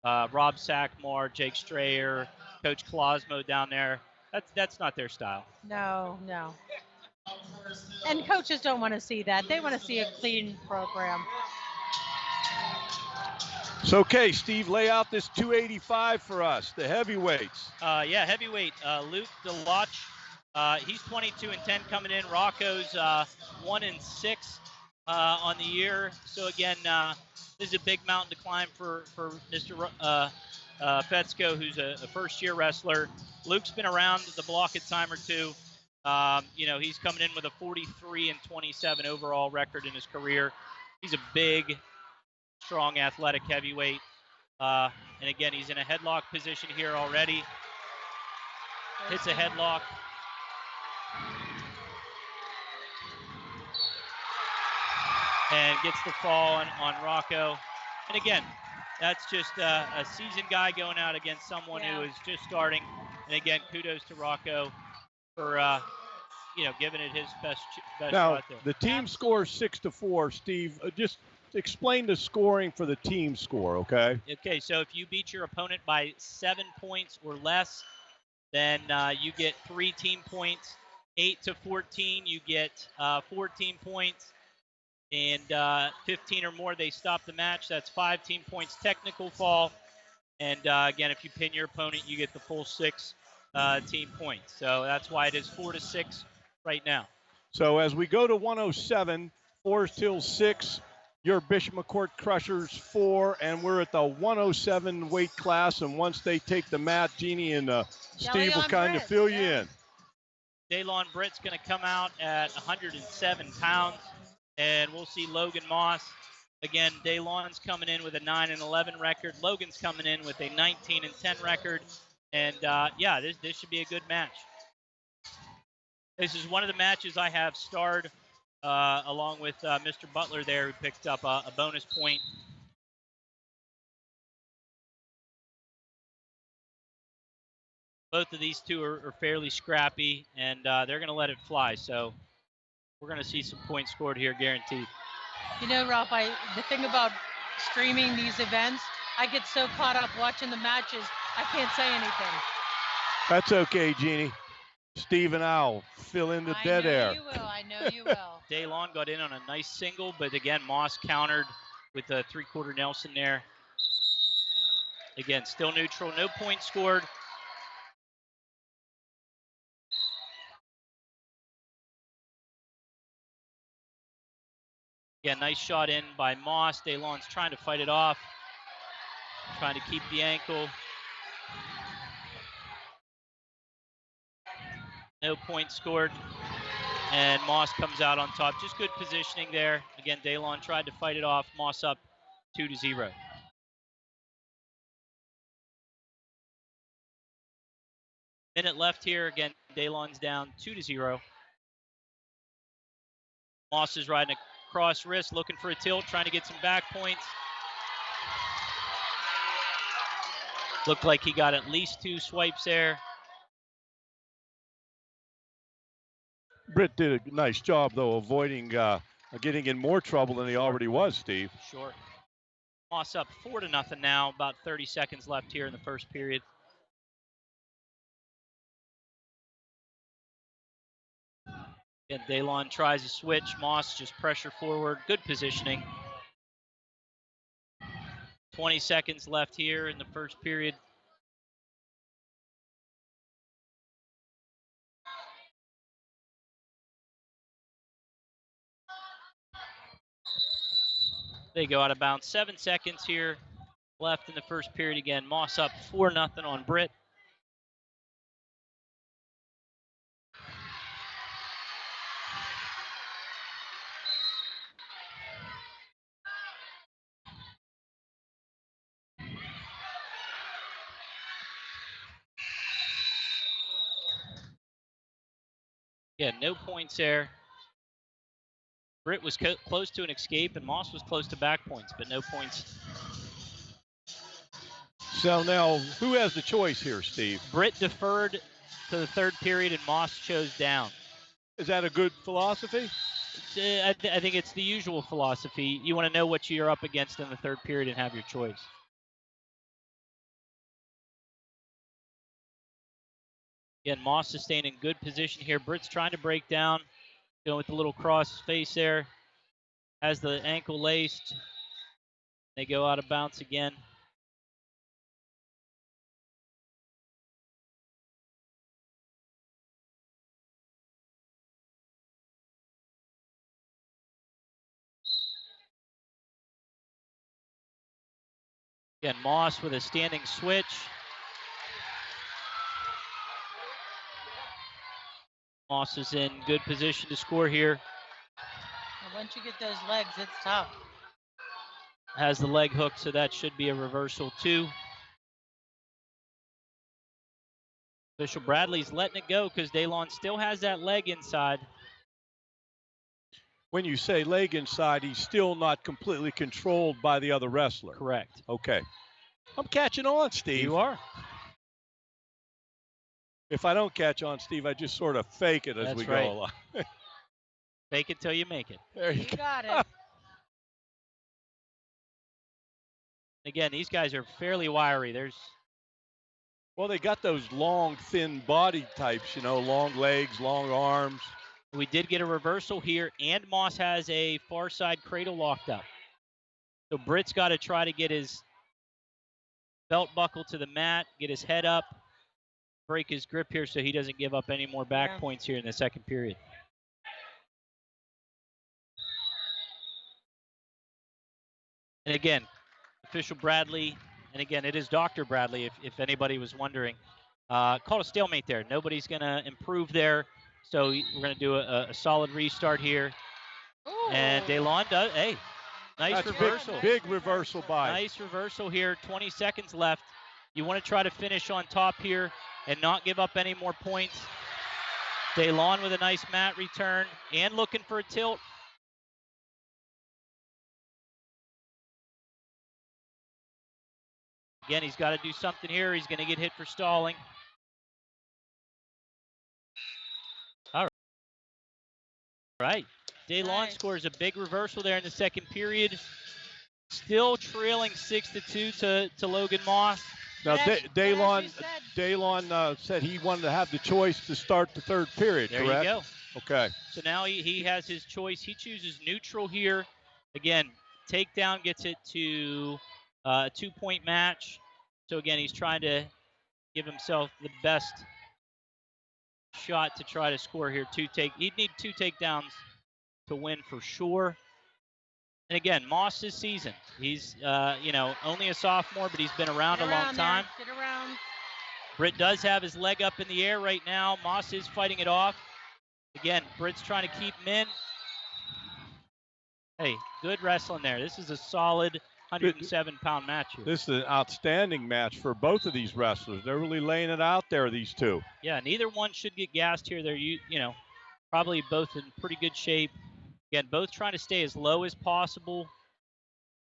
Rob Sackmore, Jake Strayer, Coach Colosmo down there. That's not their style. No. And coaches don't want to see that. They want to see a clean program. So, okay, Steve, lay out this 285 for us, the heavyweights. Heavyweight. Luke DeLoach, he's 22-10 coming in. Rocco's 1-6 on the year. So again, this is a big mountain to climb for Mr. Fetzko, who's a first-year wrestler. Luke's been around the block a time or two. He's coming in with a 43-27 overall record in his career. He's a big, strong, athletic heavyweight. And again, he's in a headlock position here already. Hits a headlock. And gets the fall on Rocco. And again, that's just a seasoned guy going out against someone who is just starting. And again, kudos to Rocco for giving it his best now, shot there. The team scores 6-4. Steve, just explain the scoring for the team score, okay? Okay, so if you beat your opponent by 7 points or less, then you get 3 team points. 8-14, you get 14 points. And 15 or more, they stop the match. That's 5 team points technical fall. And again, if you pin your opponent, you get the full 6 team points. So that's why it is 4-6 right now. So as we go to 107, Forest Hill 6, your Bishop McCort Crushers 4, and we're at the 107 weight class. And once they take the mat, Jeannie and Steve will kind of fill you in. Daylon Britt's going to come out at 107 pounds. And we'll see Logan Moss. Again, Daylon's coming in with a 9-11 record. Logan's coming in with a 19-10 record. And, this should be a good match. This is one of the matches I have starred along with Mr. Butler there, who picked up a bonus point. Both of these two are fairly scrappy, and they're going to let it fly. So we're going to see some points scored here, guaranteed. Ralph, the thing about streaming these events, I get so caught up watching the matches, I can't say anything. That's okay, Jeannie. Steve and I'll fill in the dead air. I know you will. Daylon got in on a nice single, but again, Moss countered with a 3/4 Nelson there. Again, still neutral, no points scored. Yeah, nice shot in by Moss. Daylon's trying to fight it off, trying to keep the ankle. No points scored, and Moss comes out on top. Just good positioning there. Again, Daylon tried to fight it off. Moss up 2-0. Minute left here. Again, Daylon's down 2-0. Moss is riding a cross wrist, looking for a tilt, trying to get some back points. Looked like he got at least 2 swipes there. Britt did a nice job, though, avoiding getting in more trouble than he already was, Steve. Sure. Moss up 4-0 now. About 30 seconds left here in the first period. Again, Daylon tries a switch. Moss just pressure forward. Good positioning. 20 seconds left here in the first period. They go out of bounds. 7 seconds here left in the first period again. Moss up 4-0 on Britt. Yeah, no points there. Britt was close to an escape, and Moss was close to back points, but no points. So now, who has the choice here, Steve? Britt deferred to the third period, and Moss chose down. Is that a good philosophy? I think it's the usual philosophy. You want to know what you're up against in the third period and have your choice. Again, Moss is staying in good position here. Britt's trying to break down, going with the little cross face there. Has the ankle laced. They go out of bounds again. Again, Moss with a standing switch. Moss is in good position to score here. Once you get those legs, it's tough. Has the leg hook, so that should be a reversal too. Official Bradley's letting it go because Daylon still has that leg inside. When you say leg inside, he's still not completely controlled by the other wrestler. Correct. Okay. I'm catching on, Steve. You are. If I don't catch on, Steve, I just sort of fake it as That's we right. go along. Fake it till you make it. There you You go. got it. Again, these guys are fairly wiry. Well, they got those long, thin body types, long legs, long arms. We did get a reversal here, and Moss has a far side cradle locked up. So Britt's got to try to get his belt buckle to the mat, get his head up, break his grip here so he doesn't give up any more back points here in the second period. And again, official Bradley, and again, it is Dr. Bradley, if anybody was wondering, called a stalemate there. Nobody's going to improve there. So we're going to do a solid restart here. Ooh. And Daylon does, nice That's reversal. Big reversal by. Nice reversal here. 20 seconds left. You want to try to finish on top here and not give up any more points. Daylon with a nice mat return and looking for a tilt. Again, he's got to do something here. He's going to get hit for stalling. All right. Daylon scores a big reversal there in the second period. Still trailing 6-2 to Logan Moss. Now, Daylon said. said he wanted to have the choice to start the third period, There correct? you go. Okay. So now he has his choice. He chooses neutral here. Again, takedown gets it to a 2-point match. So again, he's trying to give himself the best shot to try to score here. He'd need 2 takedowns to win for sure. And again, Moss is seasoned. He's only a sophomore, but he's been around a long time. Get around. Britt does have his leg up in the air right now. Moss is fighting it off. Again, Britt's trying to keep him in. Hey, good wrestling there. This is a solid 107-pound match here. This is an outstanding match for both of these wrestlers. They're really laying it out there, these two. Yeah, neither one should get gassed here. They're, probably both in pretty good shape. Again, both trying to stay as low as possible.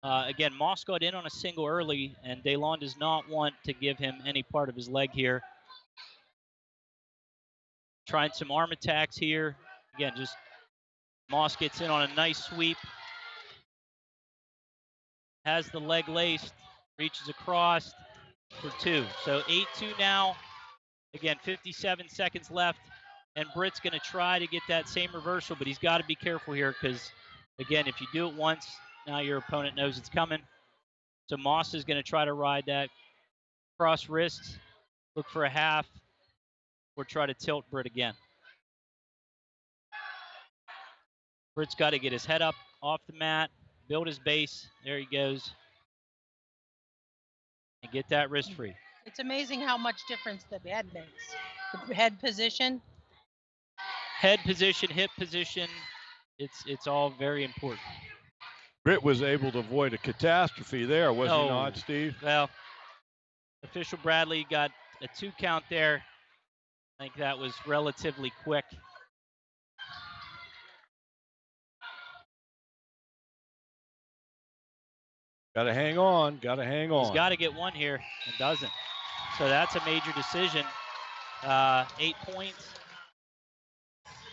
Again, Moss got in on a single early, and Daylon does not want to give him any part of his leg here. Trying some arm attacks here. Again, just Moss gets in on a nice sweep. Has the leg laced, reaches across for 2. So 8-2 now. Again, 57 seconds left. And Britt's going to try to get that same reversal, but he's got to be careful here because, again, if you do it once, now your opponent knows it's coming. So Moss is going to try to ride that cross wrist, look for a half, or try to tilt Britt again. Britt's got to get his head up off the mat, build his base. There he goes. And get that wrist free. It's amazing how much difference the head makes. The head position. Head position, hip position, it's all very important. Britt was able to avoid a catastrophe there, was he not, Steve? Well, official Bradley got a 2 count there. I think that was relatively quick. Got to hang on. Got to hang on. He's got to get 1 here and doesn't. So that's a major decision. 8 points.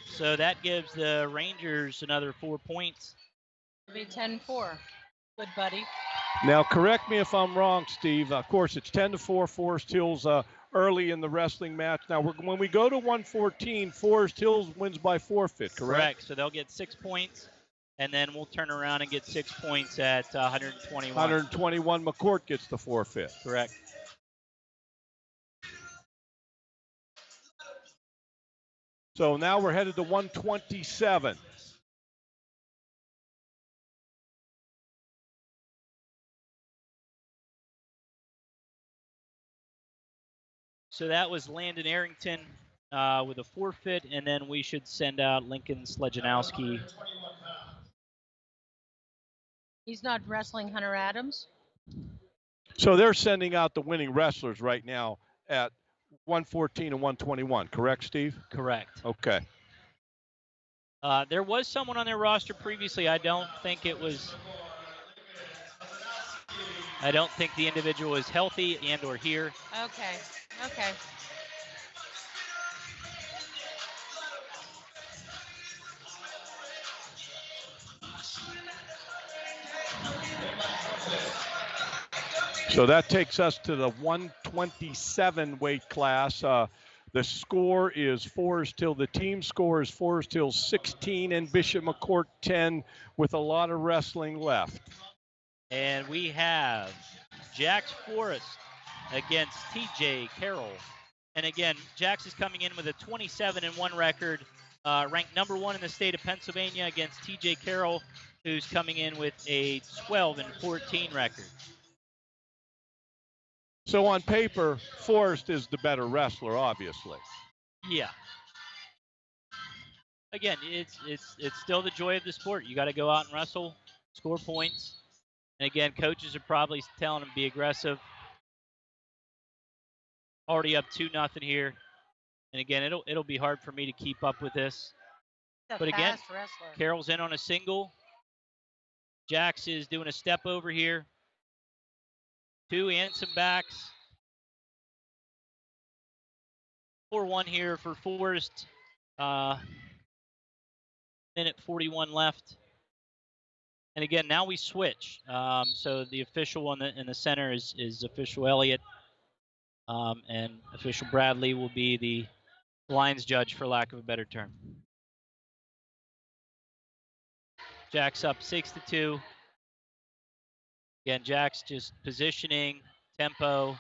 So that gives the Rangers another 4 points. It'll be 10-4. Good, buddy. Now, correct me if I'm wrong, Steve. Of course, it's 10-4 Forest Hills early in the wrestling match. Now, when we go to 114, Forest Hills wins by forfeit, correct? So they'll get 6 points, and then we'll turn around and get 6 points at 121. 121, McCort gets the forfeit. Correct. So now we're headed to 127. So that was Landon Arrington with a forfeit, and then we should send out Lincoln Sledjanowski. He's not wrestling Hunter Adams. So they're sending out the winning wrestlers right now at 114 and 121, correct, Steve? Correct. Okay. There was someone on their roster previously. I don't think the individual is healthy and or here. Okay. So that takes us to the 127 weight class. The score is Forest Hill. The team score is Forest Hill 16 and Bishop McCort 10 with a lot of wrestling left. And we have Jax Forrest against TJ Carroll. And again, Jax is coming in with a 27-1 record, ranked number 1 in the state of Pennsylvania against TJ Carroll, who's coming in with a 12-14 record. So on paper, Forrest is the better wrestler, obviously. Yeah. Again, it's still the joy of the sport. You got to go out and wrestle, score points. And again, coaches are probably telling him be aggressive. Already up 2-0 here. And again, it'll be hard for me to keep up with this. But again, Carroll's in on a single. Jax is doing a step over here. 2 and some backs. 4-1 here for Forrest. Minute 41 left. And again, now we switch. So the official in the center is official Elliott. And official Bradley will be the lines judge, for lack of a better term. Jack's up 6-2. Again, Jack's just positioning, tempo.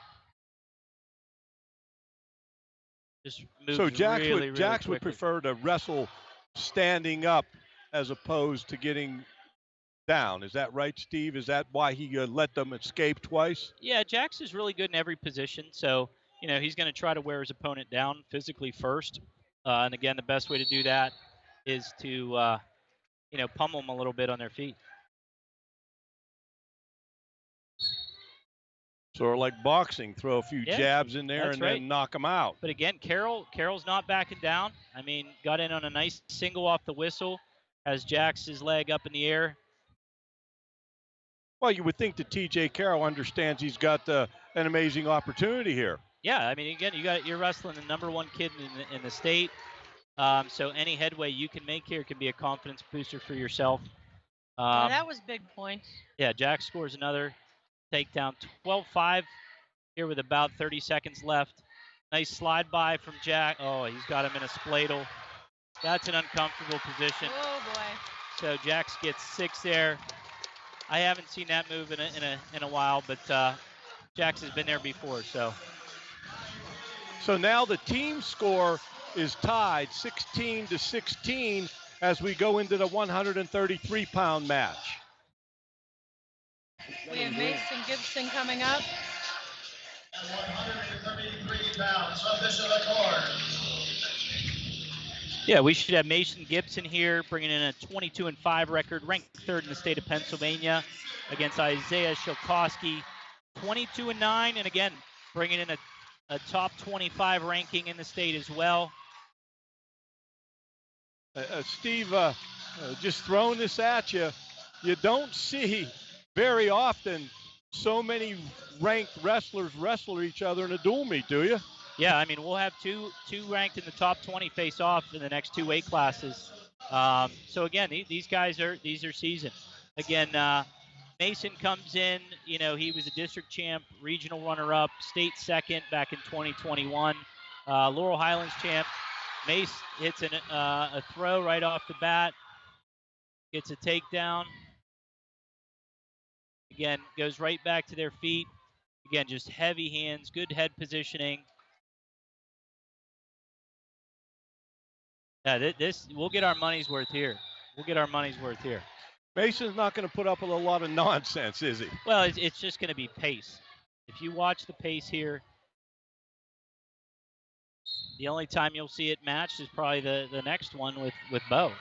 Just moves So Jax really would prefer to wrestle standing up as opposed to getting down. Is that right, Steve? Is that why he let them escape twice? Yeah, Jax is really good in every position. So, he's going to try to wear his opponent down physically first. And again, the best way to do that is to, pummel them a little bit on their feet. Sort of like boxing, throw a few jabs in there and then knock them out. But again, Carroll's not backing down. I mean, got in on a nice single off the whistle, has Jax's leg up in the air. Well, you would think that TJ Carroll understands he's got an amazing opportunity here. Yeah, I mean, again, you're wrestling the number 1 kid in the state. So any headway you can make here can be a confidence booster for yourself. That was big points. Yeah, Jack scores another takedown. 12-5 here with about 30 seconds left. Nice slide by from Jack. Oh, he's got him in a spladle. That's an uncomfortable position. Oh boy. So Jax gets 6 there. I haven't seen that move in a while, but Jax has been there before. So now the team score is tied 16-16 as we go into the 133-pound match. We have Mason Gibson coming up. 133 pounds from McCort. yeah, we should have Mason Gibson here, bringing in a 22-5 record, ranked 3rd in the state of Pennsylvania, against Isaiah Shilkowski, 22-9, and again bringing in a top 25 ranking in the state as well. Steve, just throwing this at you, you don't see very often so many ranked wrestlers wrestle each other in a dual meet, do you? Yeah, I mean, we'll have two ranked in the top 20 face off in the next 2 weight classes. So again, these guys are seasoned. Again, Mason comes in, you know, he was a district champ, regional runner-up, state second back in 2021, Laurel Highlands champ. Mace hits a throw right off the bat, gets a takedown. Again, goes right back to their feet. Again, just heavy hands, good head positioning. Yeah, we'll get our money's worth here. Mason's not going to put up with a lot of nonsense, is he? Well, it's just going to be pace. If you watch the pace here, the only time you'll see it matched is probably the next one with Bo.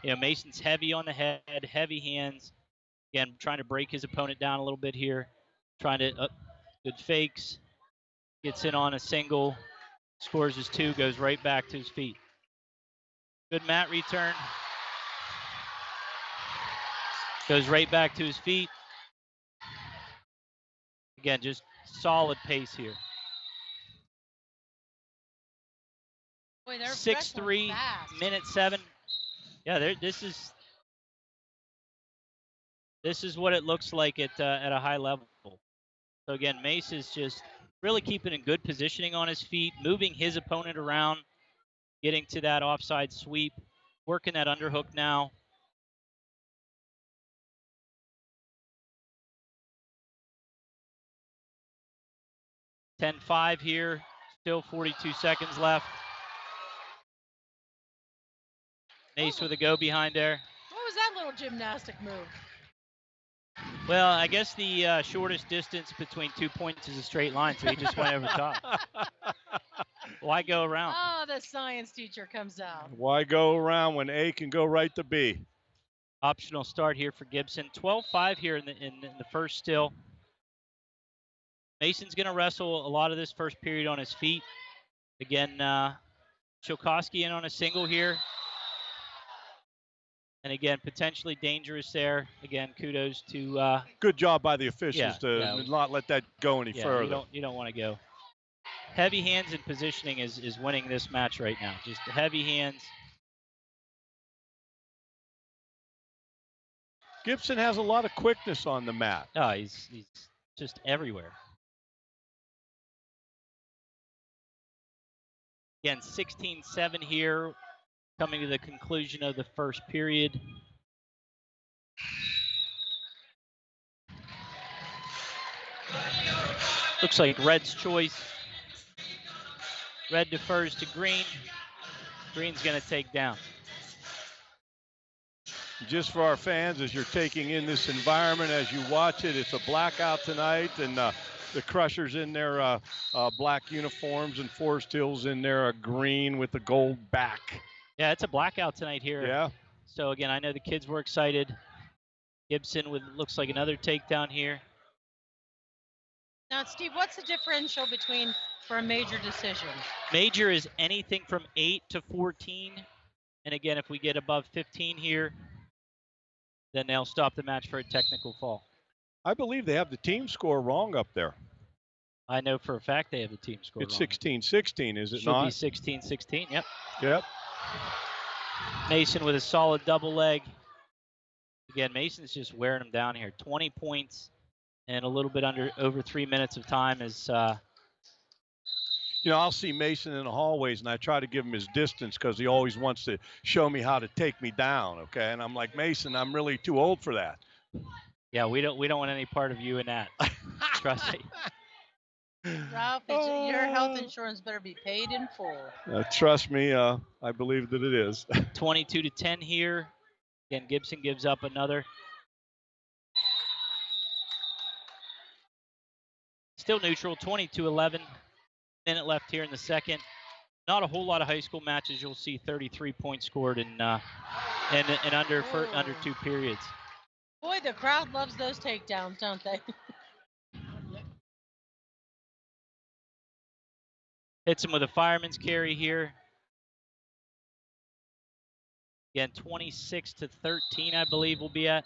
You know, Mason's heavy on the head, heavy hands. Again, trying to break his opponent down a little bit here. Trying to, good fakes. Gets in on a single, scores his 2, goes right back to his feet. Good mat return. Goes right back to his feet. Again, just solid pace here. Boy, they're 6-3, fast. minute 7. Yeah, this is what it looks like at a high level. So again, Mace is just really keeping in good positioning on his feet, moving his opponent around, getting to that offside sweep, working that underhook now. (10-5) here, still 42 seconds left. Mace with a go behind there. What was that little gymnastic move? Well, I guess the shortest distance between 2 points is a straight line, so he just went over top. Why go around? Oh, the science teacher comes out. Why go around when A can go right to B? Optional start here for Gibson. 12-5 here in the first still. Mason's going to wrestle a lot of this first period on his feet. Again, Shilkowski in on a single here. And again, potentially dangerous there. Again, kudos to... Good job by the officials to not let that go any further. You don't want to go. Heavy hands and positioning is winning this match right now. Just heavy hands. Gibson has a lot of quickness on the mat. Oh, he's just everywhere. Again, 16-7 here, coming to the conclusion of the first period. Looks like Red's choice. Red defers to Green. Green's going to take down. Just for our fans, as you're taking in this environment, as you watch it, it's a blackout tonight, and the Crushers in their black uniforms, and Forest Hills in their green with the gold back. Yeah, it's a blackout tonight here. Yeah. So again, I know the kids were excited. Gibson with looks like another takedown here. Now, Steve, what's the differential for a major decision? Major is anything from 8 to 14. And again, if we get above 15 here, then they'll stop the match for a technical fall. I believe they have the team score wrong up there. I know for a fact they have the team score It's wrong. 16-16, is it Should not? be 16-16, yep. Yep. Mason with a solid double leg. Again, Mason's just wearing them down here. 20 points and a little bit over 3 minutes of time is You know, I'll see Mason in the hallways, and I try to give him his distance because he always wants to show me how to take me down, okay? And I'm like, Mason, I'm really too old for that. yeah, we don't want any part of you in that. Trust me. Ralph, your health insurance better be paid in full. Trust me, I believe that it is. 22-10 here. Again, Gibson gives up another. Still neutral, 22-11. Minute left here in the second. Not a whole lot of high school matches you'll see 33 points scored in under 2 periods. Boy, the crowd loves those takedowns, don't they? Hits him with a fireman's carry here. Again, 26-13, I believe we'll be at.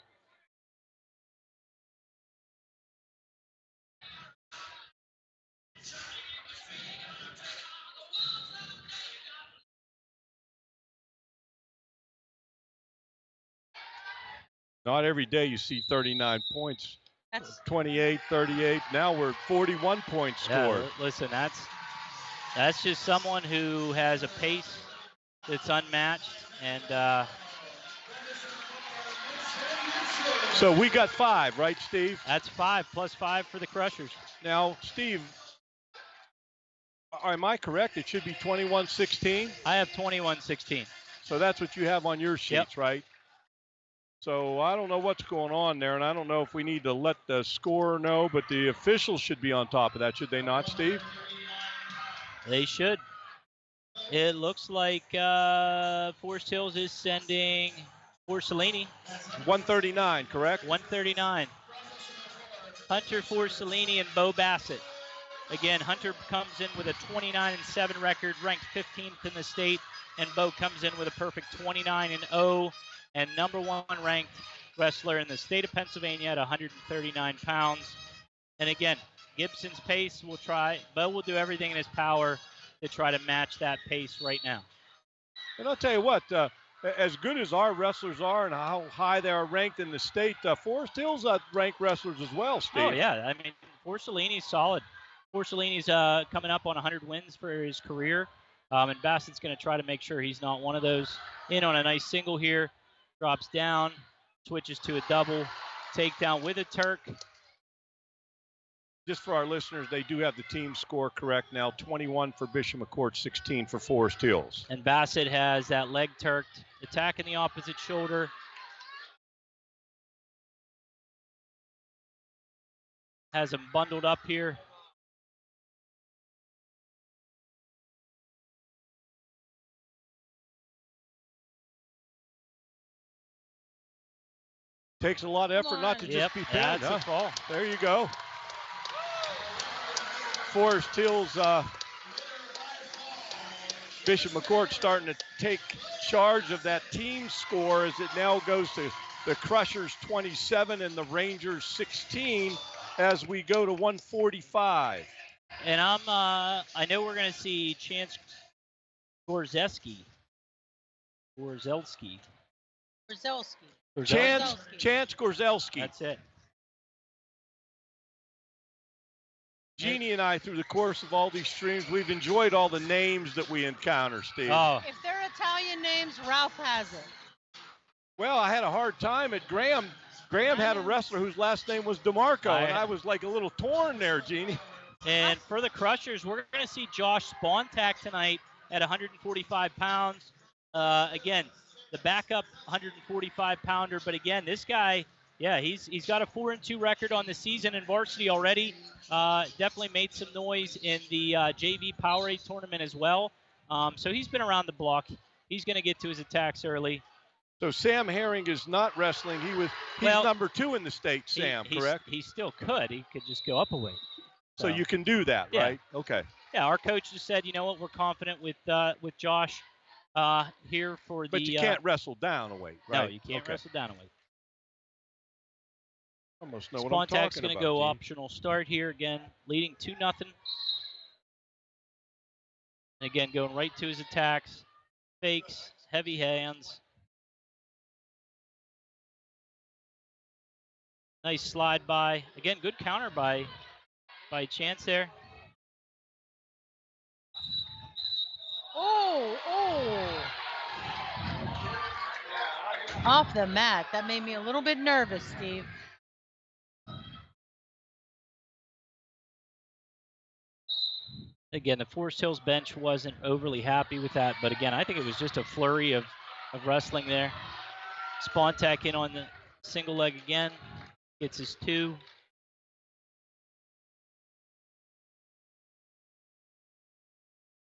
Not every day you see 39 points. That's 28, 38. Now we're 41 points scored. Yeah, listen, that's just someone who has a pace that's unmatched, and So we got 5, right, Steve? that's 5 plus 5 for the Crushers. Now, Steve, am I correct? It should be 21-16? I have 21-16. So that's what you have on your sheets, right? So I don't know what's going on there, and I don't know if we need to let the scorer know, but the officials should be on top of that, should they not, Steve? They should. It looks like Forest Hills is sending Forcellini. 139, correct? 139. Hunter Forcellini and Bo Bassett. Again, Hunter comes in with a 29-7 record, ranked 15th in the state, and Bo comes in with a perfect 29-0, and number 1 ranked wrestler in the state of Pennsylvania at 139 pounds. And again, Gibson's pace will try. Bo will do everything in his power to try to match that pace right now. And I'll tell you what, as good as our wrestlers are and how high they are ranked in the state, Forest Hills ranked wrestlers as well, Steve. Oh, yeah. I mean, Forcellini's solid. Forcellini's coming up on 100 wins for his career. And Bassett's going to try to make sure he's not one of those. In on a nice single here. Drops down. Switches to a double. Takedown with a Turk. Just for our listeners, they do have the team score correct now. 21 for Bishop McCort, 16 for Forest Hills. And Bassett has that leg turked. Attacking the opposite shoulder. Has him bundled up here. Takes a lot of effort not to just be pinned. That's a fall. There you go. Forest Hills, Bishop McCort starting to take charge of that team score as it now goes to the Crushers 27 and the Rangers 16 as we go to 145. And I know we're going to see Chance Gorzelski. Chance Gorzelski. That's it. Jeannie and I, through the course of all these streams, we've enjoyed all the names that we encounter, Steve. Oh, if they're Italian names, Ralph has it. Well, I had a hard time at Graham. Graham had a wrestler whose last name was DeMarco, and I was like a little torn there, Jeannie. And for the Crushers, we're going to see Josh Spontak tonight at 145 pounds. Again, the backup 145-pounder. But again, this guy, yeah, he's got a 4-2 record on the season in varsity already. Definitely made some noise in the JV Powerade tournament as well. So he's been around the block. He's going to get to his attacks early. So Sam Herring is not wrestling. He's number 2 in the state, Sam, correct? He still could. He could just go up a weight. So you can do that, yeah. right? Okay. Yeah, our coach just said, you know what, we're confident with Josh here for the. But you can't wrestle down a weight, right? No, you can't wrestle down a weight. Almost know what I'm Spontak's talking going to about. go Dean. optional start here again, leading 2-0. Again, going right to his attacks, fakes, heavy hands. Nice slide by. Again, good counter by Chance there. Oh. Off the mat. That made me a little bit nervous, Steve. Again, the Forest Hills bench wasn't overly happy with that, but again, I think it was just a flurry of wrestling there. Spontak in on the single leg again, gets his 2.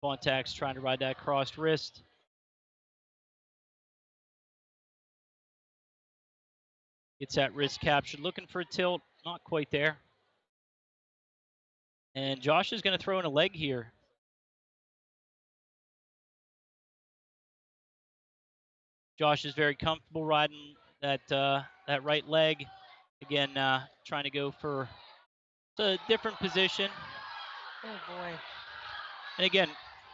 Spontak's trying to ride that crossed wrist. Gets that wrist captured, looking for a tilt, not quite there. And Josh is going to throw in a leg here. Josh is very comfortable riding that right leg. Again, trying to go for a different position. Oh, boy. And again,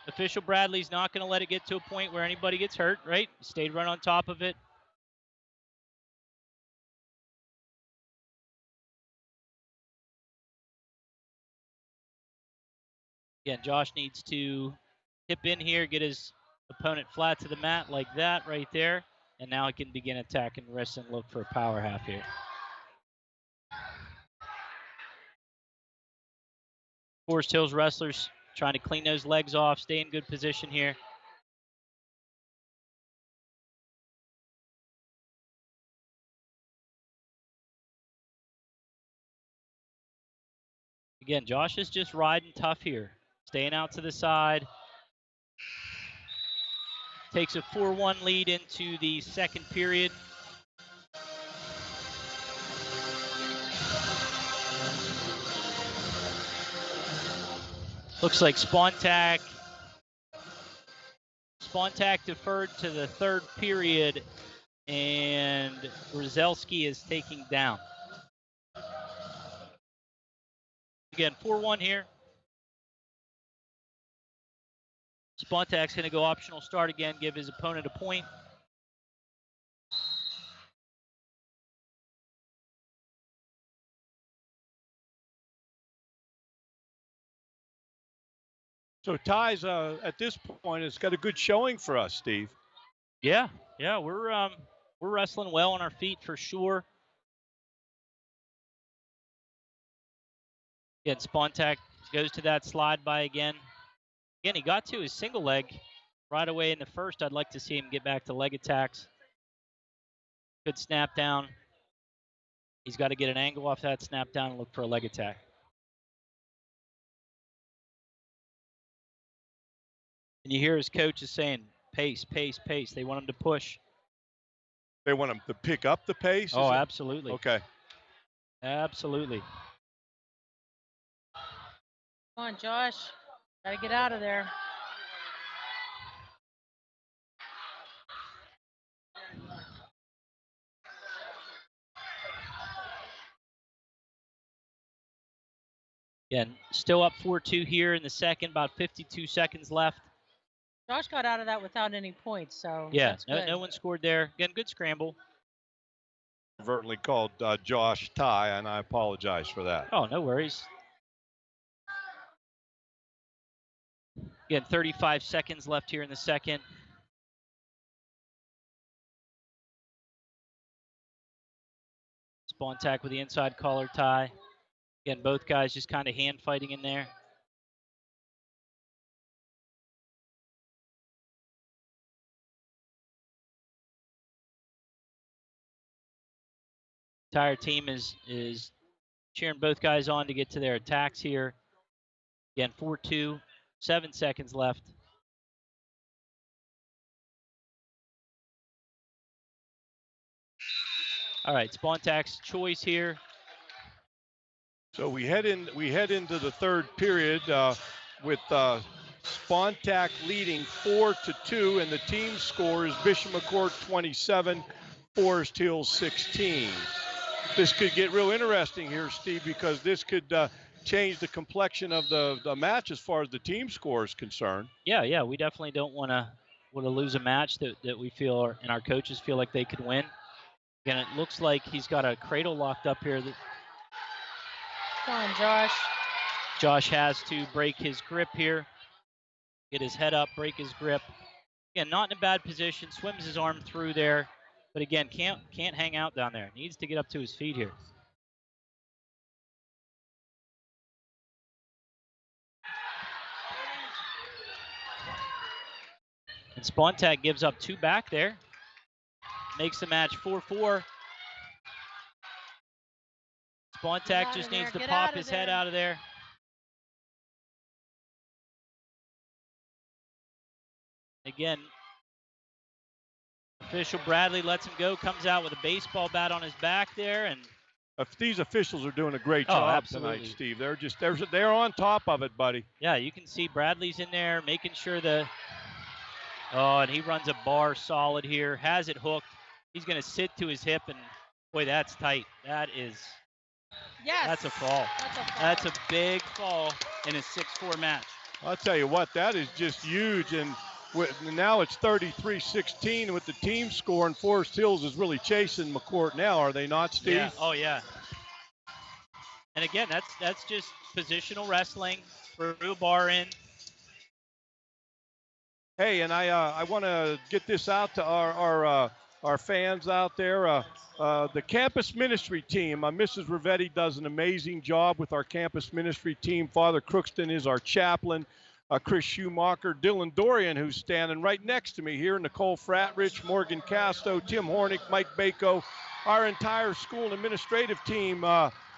official Bradley's not going to let it get to a point where anybody gets hurt, right? Stayed right on top of it. Again, Josh needs to tip in here, get his opponent flat to the mat like that right there. And now he can begin attacking wrists and look for a power half here. Forest Hills wrestlers trying to clean those legs off, stay in good position here. Again, Josh is just riding tough here, staying out to the side. Takes a 4-1 lead into the second period. Looks like Spontak deferred to the third period, and Rozelski is taking down. Again, 4-1 here. Spontak's going to go optional start again, give his opponent a point. So Ty's at this point has got a good showing for us, Steve. Yeah, we're wrestling well on our feet for sure. Again, Spontak goes to that slide by again. Again, he got to his single leg right away in the first. I'd like to see him get back to leg attacks. Good snap down. He's got to get an angle off that snap down and look for a leg attack. And you hear his coach is saying, pace, pace, pace. They want him to push. They want him to pick up the pace? Oh, absolutely. Okay. Absolutely. Come on, Josh. Gotta get out of there. Again, still up 4-2 here in the second, about 52 seconds left. Josh got out of that without any points, so yeah, that's good. No one scored there. Again, good scramble. Inadvertently called Josh Ty, and I apologize for that. Oh, no worries. Again, 35 seconds left here in the second. Spontak with the inside collar tie. Again, both guys just kind of hand fighting in there. Entire team is cheering both guys on to get to their attacks here. Again, 4-2, 7 seconds left. All right, Spontak's choice here. So we head into the third period with Spontak leading 4-2, and the team score is Bishop McCort 27, Forest Hills 16. this could get real interesting here, Steve, because this could change the complexion of the match as far as the team score is concerned. Yeah, we definitely don't want to lose a match that we feel and our coaches feel like they could win. Again, it looks like he's got a cradle locked up here. Come on, Josh. Josh has to break his grip here, get his head up, break his grip. Again, not in a bad position, swims his arm through there, but again, can't hang out down there. Needs to get up to his feet here. And Spontak gives up 2 back there. Makes the match 4-4. Spontak just needs to pop his head out of there. Again, official Bradley lets him go, comes out with a baseball bat on his back there, and these officials are doing a great job tonight, Steve. They're on top of it, buddy. Yeah, you can see Bradley's in there making sure and he runs a bar solid here, has it hooked. He's going to sit to his hip, and boy, that's tight. That's a fall. That's a big fall in a 6-4 match. I'll tell you what, that is just huge. And now it's 33-16 with the team score, and Forest Hills is really chasing McCort now, are they not, Steve? Yeah. Oh, yeah. And again, that's just positional wrestling. Threw a bar in. Hey, and I want to get this out to our fans out there. The campus ministry team, Mrs. Rivetti does an amazing job with our campus ministry team. Father Crookston is our chaplain. Chris Schumacher, Dylan Dorian, who's standing right next to me here, Nicole Fratrich, Morgan Casto, Tim Hornick, Mike Bako, our entire school and administrative team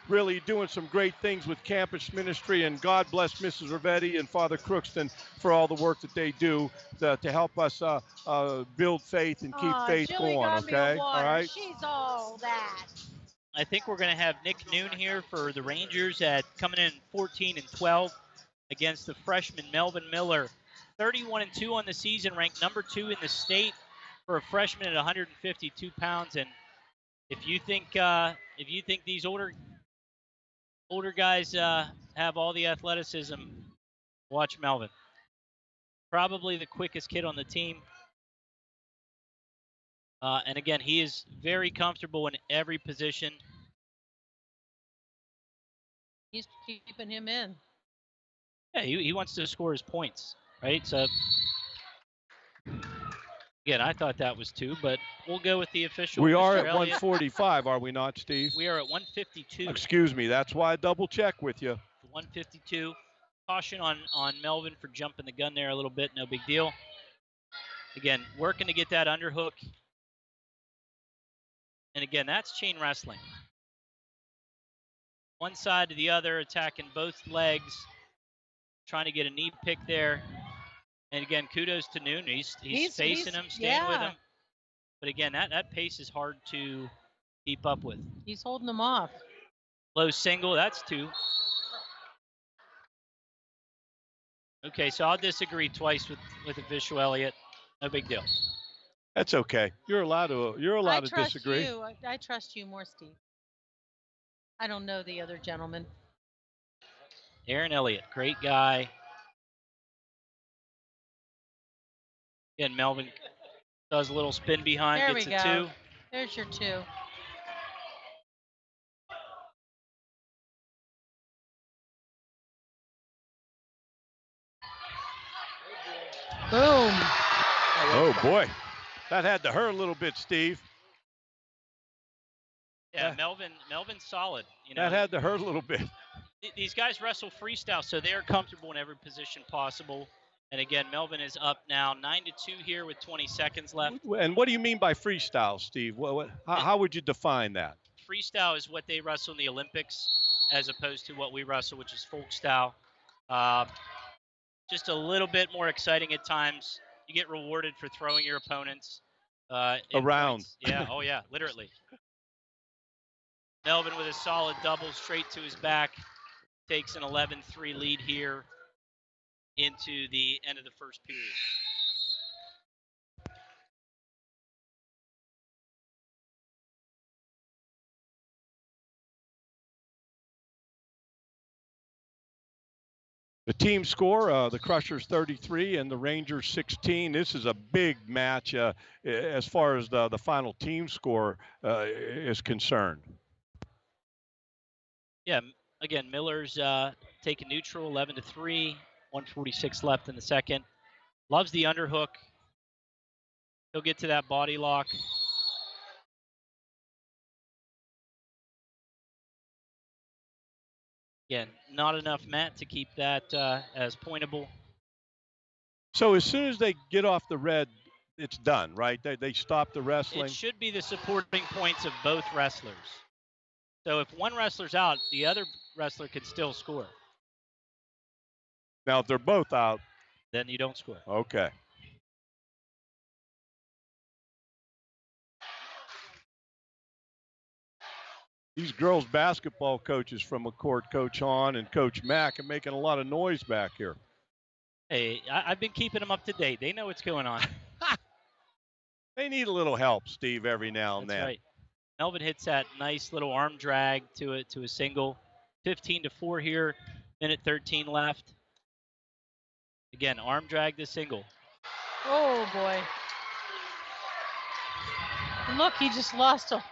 really doing some great things with campus ministry, and God bless Mrs. Rivetti and Father Crookston for all the work that they do to help us build faith and keep faith going, okay? All right? She's all that. I think we're going to have Nick Noon here for the Rangers at coming in 14-12 against the freshman Melvin Miller. 31-2 on the season, ranked number 2 in the state for a freshman at 152 pounds. And if you think these older guys have all the athleticism, watch Melvin. Probably the quickest kid on the team. And again, he is very comfortable in every position. He's keeping him in. Yeah, he wants to score his points, right? So, again, I thought that was 2, but we'll go with the official. We are Mr. at Elliott. 145, are we not, Steve? We are at 152. Excuse me, that's why I double check with you. 152. Caution on Melvin for jumping the gun there a little bit, no big deal. Again, working to get that underhook. And again, that's chain wrestling. One side to the other, attacking both legs, trying to get a knee pick there. And again, kudos to Noon. He's facing him, staying with him. But again, that pace is hard to keep up with. He's holding them off. Low single, that's 2. Okay, so I'll disagree twice with official Elliott. No big deal. That's okay. You're allowed to disagree. I trust you more, Steve. I don't know the other gentleman. Aaron Elliott, great guy. Again, Melvin does a little spin behind, there gets we a go. 2. There's your 2. Boom. Oh, boy. That had to hurt a little bit, Steve. Yeah, Melvin's solid. That had to hurt a little bit. These guys wrestle freestyle, so they're comfortable in every position possible. And again, Melvin is up now 9-2 here with 20 seconds left. And what do you mean by freestyle, Steve? How would you define that? Freestyle is what they wrestle in the Olympics as opposed to what we wrestle, which is folk style. Just a little bit more exciting at times. You get rewarded for throwing your opponents around. Points. Yeah, oh yeah, literally. Melvin with a solid double straight to his back. Takes an 11-3 lead here into the end of the first period. The team score, the Crushers 33 and the Rangers 16. This is a big match as far as the final team score is concerned. Yeah, again, Miller's taking neutral, 11-3, 146 left in the second. Loves the underhook. He'll get to that body lock. Again, not enough mat to keep that as pointable. So as soon as they get off the red, it's done, right? They stop the wrestling? It should be the supporting points of both wrestlers. So if one wrestler's out, the other wrestler can still score. Now, if they're both out, then you don't score. Okay. These girls basketball coaches from McCort, Coach Hahn and Coach Mack, are making a lot of noise back here. Hey, I've been keeping them up to date. They know what's going on. They need a little help, Steve, every now and That's then. right. Melvin hits that nice little arm drag to a single. 15-4 here, minute 13 left. Again, arm drag to single. Oh, boy. Look, he just lost a.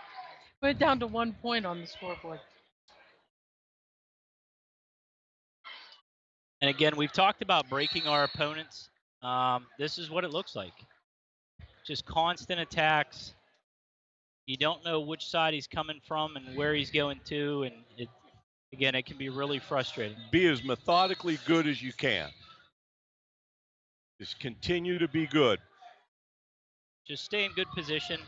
Went down to 1 point on the scoreboard. And again, we've talked about breaking our opponents. This is what it looks like. Just constant attacks. You don't know which side he's coming from and where he's going to, and it can be really frustrating. Be as methodically good as you can. Just continue to be good. Just stay in good position.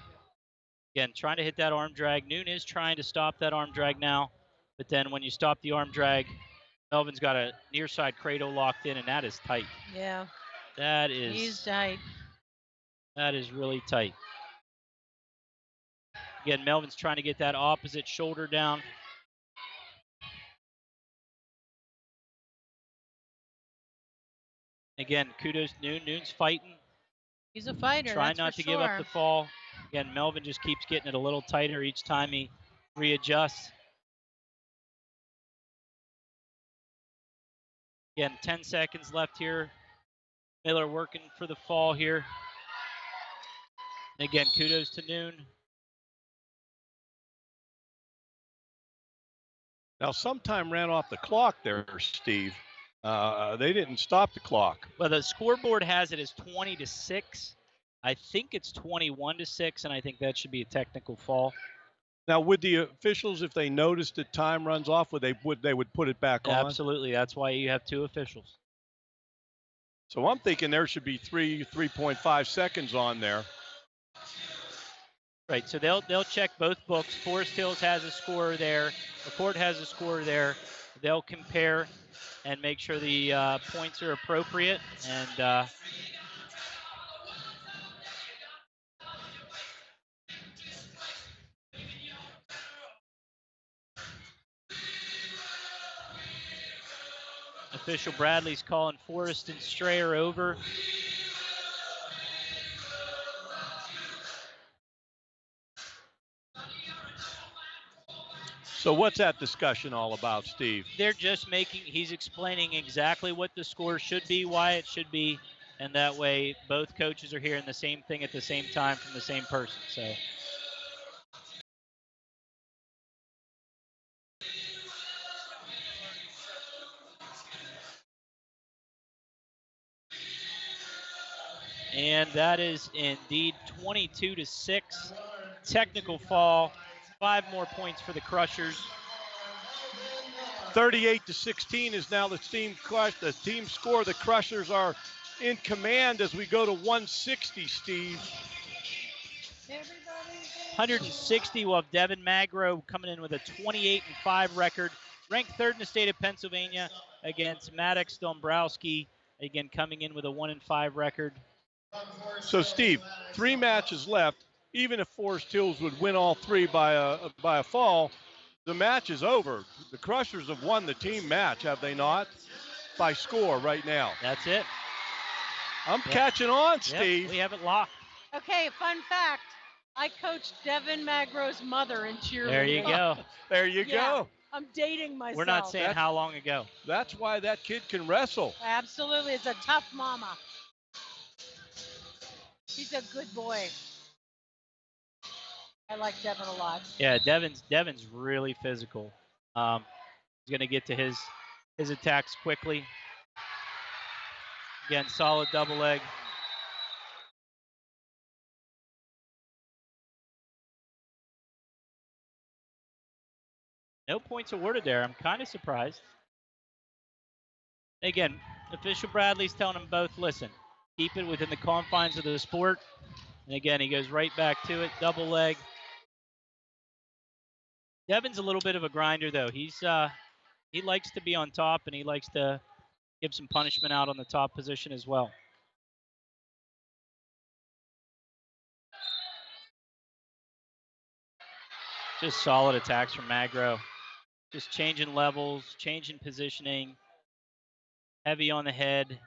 Again, trying to hit that arm drag. Noon is trying to stop that arm drag now, but then when you stop the arm drag, Melvin's got a near side cradle locked in, and that is tight. Yeah. That is. He's tight. That is really tight. Again, Melvin's trying to get that opposite shoulder down. Again, kudos to Noon. Noon's fighting. He's a fighter. Trying not to give up the fall. Again, Melvin just keeps getting it a little tighter each time he readjusts. Again, 10 seconds left here. Miller working for the fall here. And again, kudos to Noon. Now, sometime ran off the clock there, Steve. They didn't stop the clock. Well, the scoreboard has it as 20-6. I think it's 21-6, and I think that should be a technical fall. Now, would the officials, if they noticed that time runs off, would they put it back on? Absolutely. That's why you have two officials. So I'm thinking there should be 3.5 seconds on there. Right. So they'll check both books. Forest Hills has a score there. McCort has a score there. They'll compare and make sure the points are appropriate. And official Bradley's calling Forrest and Strayer over. So what's that discussion all about, Steve? They're just he's explaining exactly what the score should be, why it should be, and that way both coaches are hearing the same thing at the same time from the same person. So. And that is indeed 22-6. Technical fall. 5 more points for the Crushers. 38-16 is now the team score. The Crushers are in command as we go to 160, Steve. 160 will have Devin Magro coming in with a 28-5 record. Ranked third in the state of Pennsylvania against Maddox Dombrowski. Again, coming in with a 1-5 record. So, Steve, 3 matches left. Even if Forest Hills would win all 3 by a fall, the match is over. The Crushers have won the team match, have they not? By score right now. That's it. I'm catching on, Steve. Yep, we have it locked. Okay, fun fact. I coached Devin Magro's mother in cheerleading. There you go. There you go. I'm dating myself. We're not saying how long ago. That's why that kid can wrestle. Absolutely, it's a tough mama. He's a good boy. I like Devin a lot. Yeah, Devin's really physical. He's going to get to his attacks quickly. Again, solid double leg. No points awarded there. I'm kind of surprised. Again, official Bradley's telling them both, listen, keep it within the confines of the sport. And again, he goes right back to it, double leg. Devin's a little bit of a grinder, though. He likes to be on top, and he likes to give some punishment out on the top position as well. Just solid attacks from Magro. Just changing levels, changing positioning. Heavy on the head.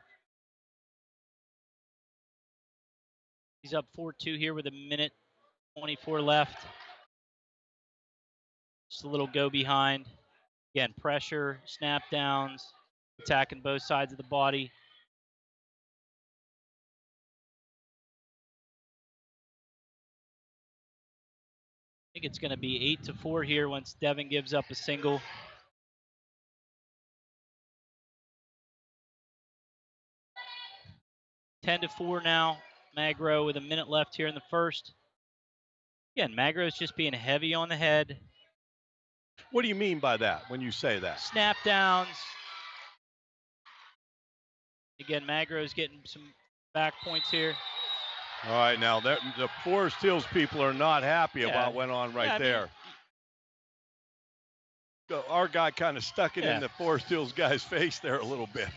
He's up 4-2 here with 1:24 left. Just a little go behind. Again, pressure, snap downs, attacking both sides of the body. I think it's going to be 8-4 here once Devin gives up a single. $10-4 now. Magro with a minute left here in the first. Again, Magro's just being heavy on the head. What do you mean by that when you say that? Snap downs. Again, Magro's getting some back points here. All right, now the Forest Hills people are not happy about what went on right there. Our guy kind of stuck it in the Forest Hills guy's face there a little bit.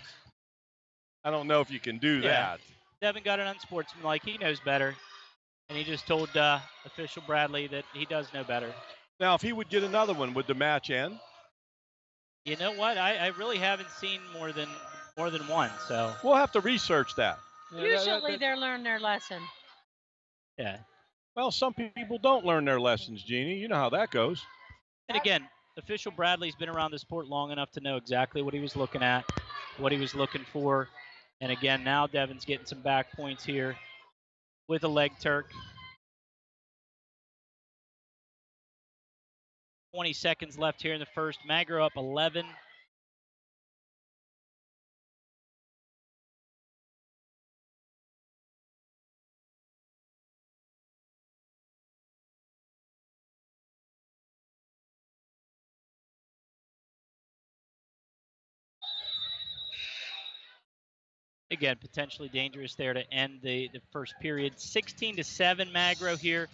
I don't know if you can do that. Devin got it unsportsmanlike. He knows better. And he just told official Bradley that he does know better. Now, if he would get another one, would the match end? You know what? I really haven't seen more than one. So we'll have to research that. Usually they learn their lesson. Yeah. Well, some people don't learn their lessons, Jeannie. You know how that goes. And again, official Bradley's been around the sport long enough to know exactly what he was looking at, what he was looking for. And again, now Devin's getting some back points here with a leg Turk. 20 seconds left here in the first. Magro up 11. Again, potentially dangerous there to end the first period. 16-7 Magro here.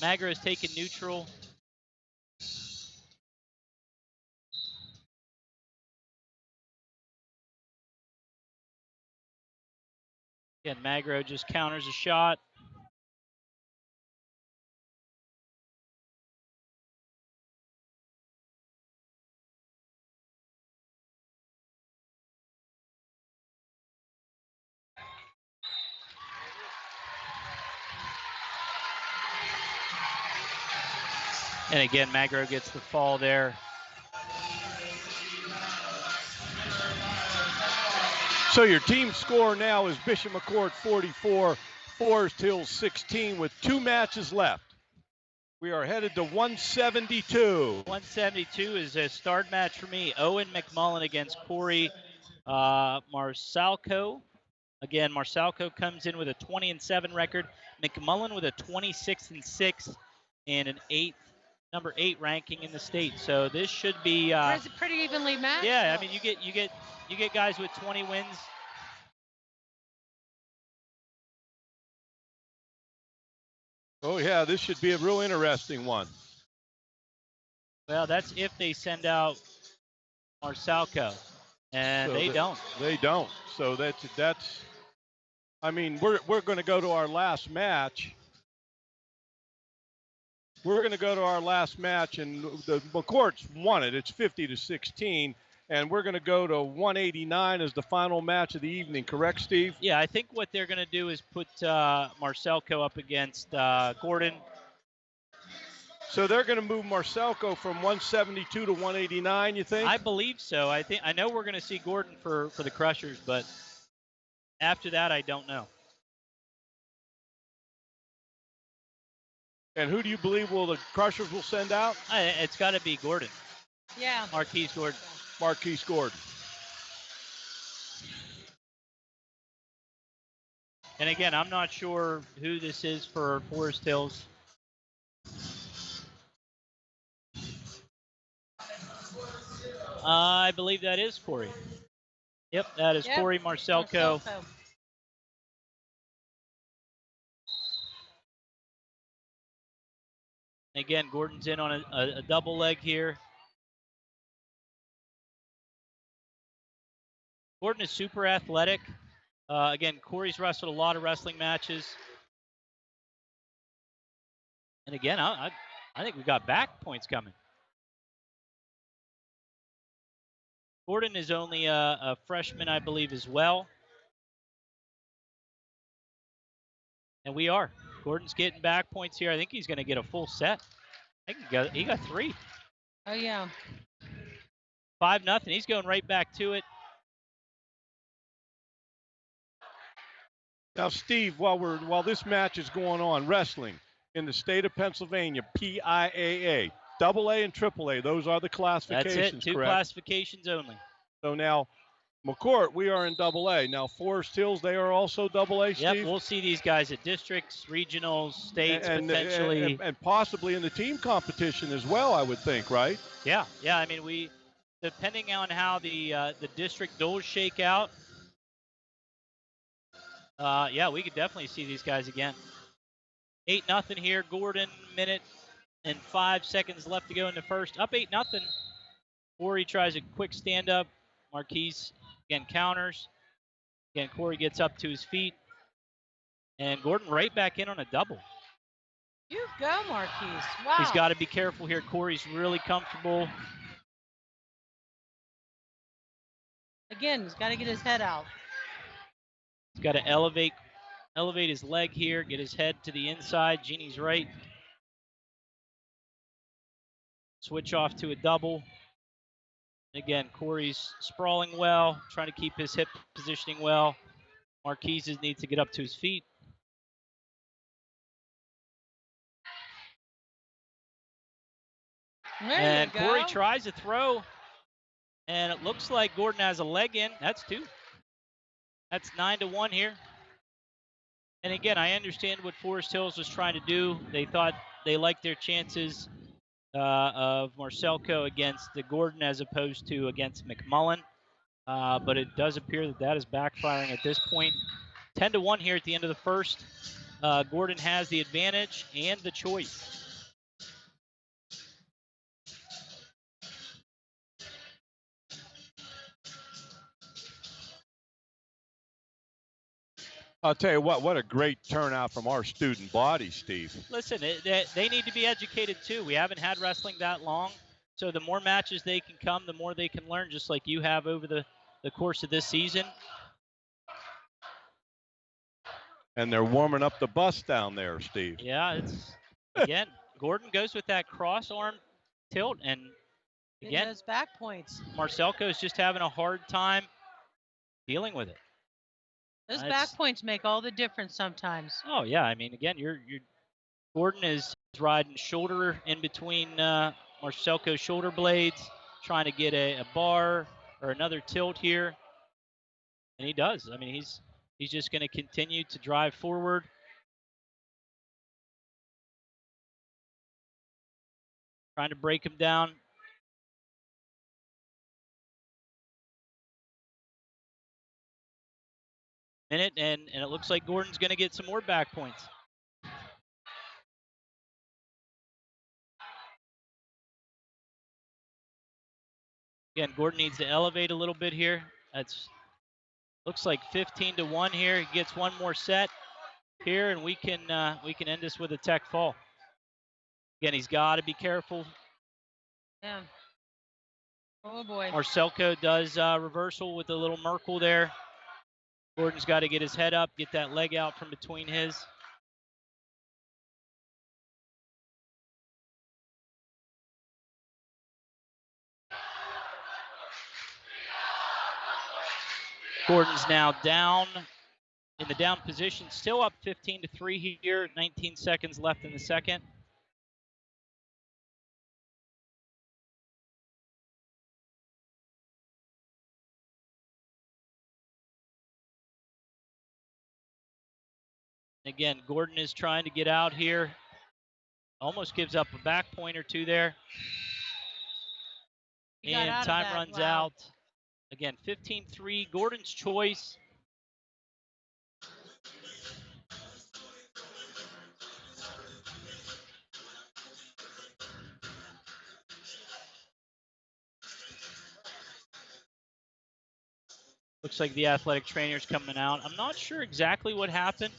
Magro is taking neutral. Again, Magro just counters a shot. And again, Magro gets the fall there. So your team score now is Bishop McCort 44, Forest Hills 16 with 2 matches left. We are headed to 172. 172 is a start match for me. Owen McMullen against Corey Marsalco. Again, Marsalco comes in with a 20-7 record. McMullen with a 26-6 and an number 8 ranking in the state. So this should be it's a pretty evenly matched. Yeah, I mean you get guys with 20 wins. Oh yeah, this should be a real interesting one. Well, that's if they send out Marsalco, and so they don't. They don't. So that's. I mean, we're going to go to our last match. We're going to go to our last match, and the McCourt's won it. It's 50-16, and we're going to go to 189 as the final match of the evening. Correct, Steve? Yeah, I think what they're going to do is put Marcelco up against Gordon. So they're going to move Marcelco from 172 to 189, you think? I believe so. I know we're going to see Gordon for the Crushers, but after that, I don't know. And who do you believe the Crushers will send out? It's got to be Gordon. Yeah. Marquise Gordon. Marquise Gordon. And again, I'm not sure who this is for Forest Hills. I believe that is Corey. Yep, that is Corey Marcelco. Again, Gordon's in on a double leg here. Gordon is super athletic. Again, Corey's wrestled a lot of wrestling matches. And again, I think we got back points coming. Gordon is only a freshman, I believe, as well. And we are. Gordon's getting back points here. I think he's going to get a full set. I think he got 3. Oh, yeah. 5-0. He's going right back to it. Now, Steve, while this match is going on, wrestling in the state of Pennsylvania, PIAA, AA and AAA, those are the classifications, That's it. 2 correct? classifications only. So now, McCort, we are in AA. Now, Forest Hills, they are also AA, Steve? Yep, we'll see these guys at districts, regionals, states, potentially. And possibly in the team competition as well, I would think, right? Yeah. I mean, depending on how the district duels shake out, we could definitely see these guys again. 8-0 here. Gordon, minute and 5 seconds left to go in the first. Up 8-0. Corey tries a quick stand-up. Marquise, again, counters. Again, Corey gets up to his feet. And Gordon right back in on a double. You go, Marquise. Wow. He's got to be careful here. Corey's really comfortable. Again, he's got to get his head out. He's got to elevate his leg here, get his head to the inside. Jeannie's right. Switch off to a double. Again, Corey's sprawling well, trying to keep his hip positioning well. Marquise needs to get up to his feet. And Corey tries to throw, and it looks like Gordon has a leg in. That's 2. That's 9-1 here. And again, I understand what Forest Hills was trying to do. They thought they liked their chances of Marcelco against the Gordon as opposed to against McMullen. But it does appear that is backfiring at this point. 10-1 here at the end of the first. Gordon has the advantage and the choice. I'll tell you what a great turnout from our student body, Steve. Listen, they need to be educated too. We haven't had wrestling that long. So the more matches they can come, the more they can learn, just like you have over the course of this season. And they're warming up the bus down there, Steve. Yeah, it's, again, Gordon goes with that cross arm tilt. And again, those back points. Marcelco is just having a hard time dealing with it. Those back points make all the difference sometimes. Oh, yeah. I mean, again, Gordon is riding shoulder in between Marcelco's shoulder blades, trying to get a bar or another tilt here. And he does. I mean, he's just going to continue to drive forward. Trying to break him down. Minute, and it looks like Gordon's going to get some more back points. Again, Gordon needs to elevate a little bit here. Looks like 15-1 here. He gets one more set here, and we can end this with a tech fall. Again, he's got to be careful. Yeah. Oh boy. Marcelco does reversal with a little Merkle there. Gordon's got to get his head up, get that leg out from between his. Gordon's now down in the down position, still up 15-3 here. 19 seconds left in the second. Again, Gordon is trying to get out here. Almost gives up a back point or two there. And time runs out. Again, 15-3, Gordon's choice. Looks like the athletic trainer's coming out. I'm not sure exactly what happened.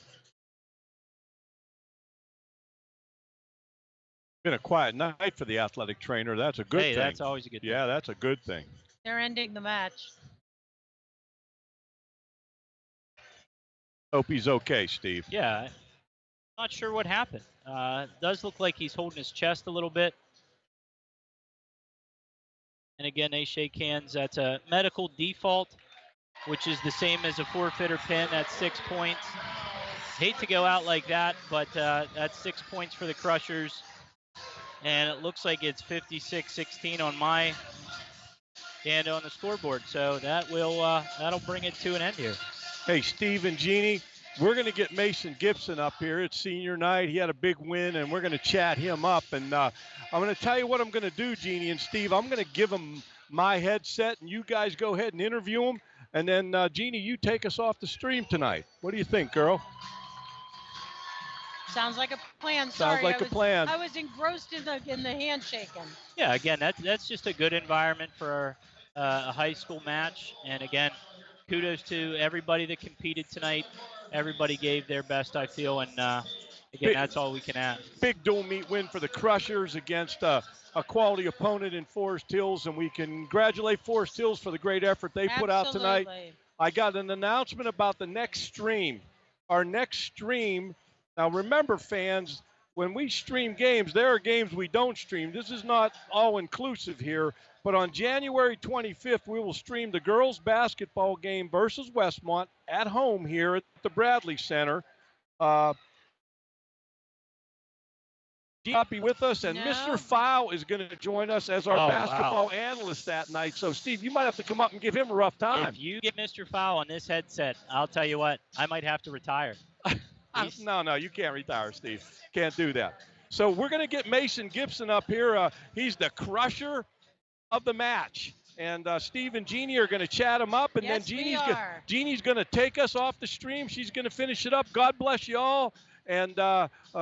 Been a quiet night for the athletic trainer. That's a good thing. That's always a good thing. Yeah, that's a good thing. They're ending the match. Hope he's okay, Steve. Yeah, not sure what happened. Does look like he's holding his chest a little bit. And again, they shake hands. That's a medical default, which is the same as a forfeit or pin. That's 6 points. Hate to go out like that, but that's 6 points for the Crushers. And it looks like it's 56-16 on my and on the scoreboard. So that will that'll bring it to an end here. Hey, Steve and Jeannie, we're going to get Mason Gibson up here. It's senior night. He had a big win, and we're going to chat him up. And I'm going to tell you what I'm going to do, Jeannie and Steve. I'm going to give him my headset, and you guys go ahead and interview him. And then, Jeannie, you take us off the stream tonight. What do you think, girl? Sounds like a plan. Sounds like a plan. I was engrossed in the handshaking. Yeah, again, that's just a good environment for a high school match. And again, kudos to everybody that competed tonight. Everybody gave their best, I feel, and again, that's all we can ask. Big dual meet win for the Crushers against a quality opponent in Forest Hills, and we congratulate Forest Hills for the great effort they put out tonight. I got an announcement about the next stream. Our next stream, now remember, fans, when we stream games, there are games we don't stream. This is not all-inclusive here, but on January 25th, we will stream the girls' basketball game versus Westmont at home here at the Bradley Center. Be with us, and Mr. Fowl is going to join us as our basketball analyst that night. So, Steve, you might have to come up and give him a rough time. If you get Mr. Fowl on this headset, I'll tell you what, I might have to retire. No, you can't retire, Steve. Can't do that. So we're going to get Mason Gibson up here. He's the crusher of the match. And Steve and Jeannie are going to chat him up, and then Jeannie's going to take us off the stream. She's going to finish it up. God bless you all. And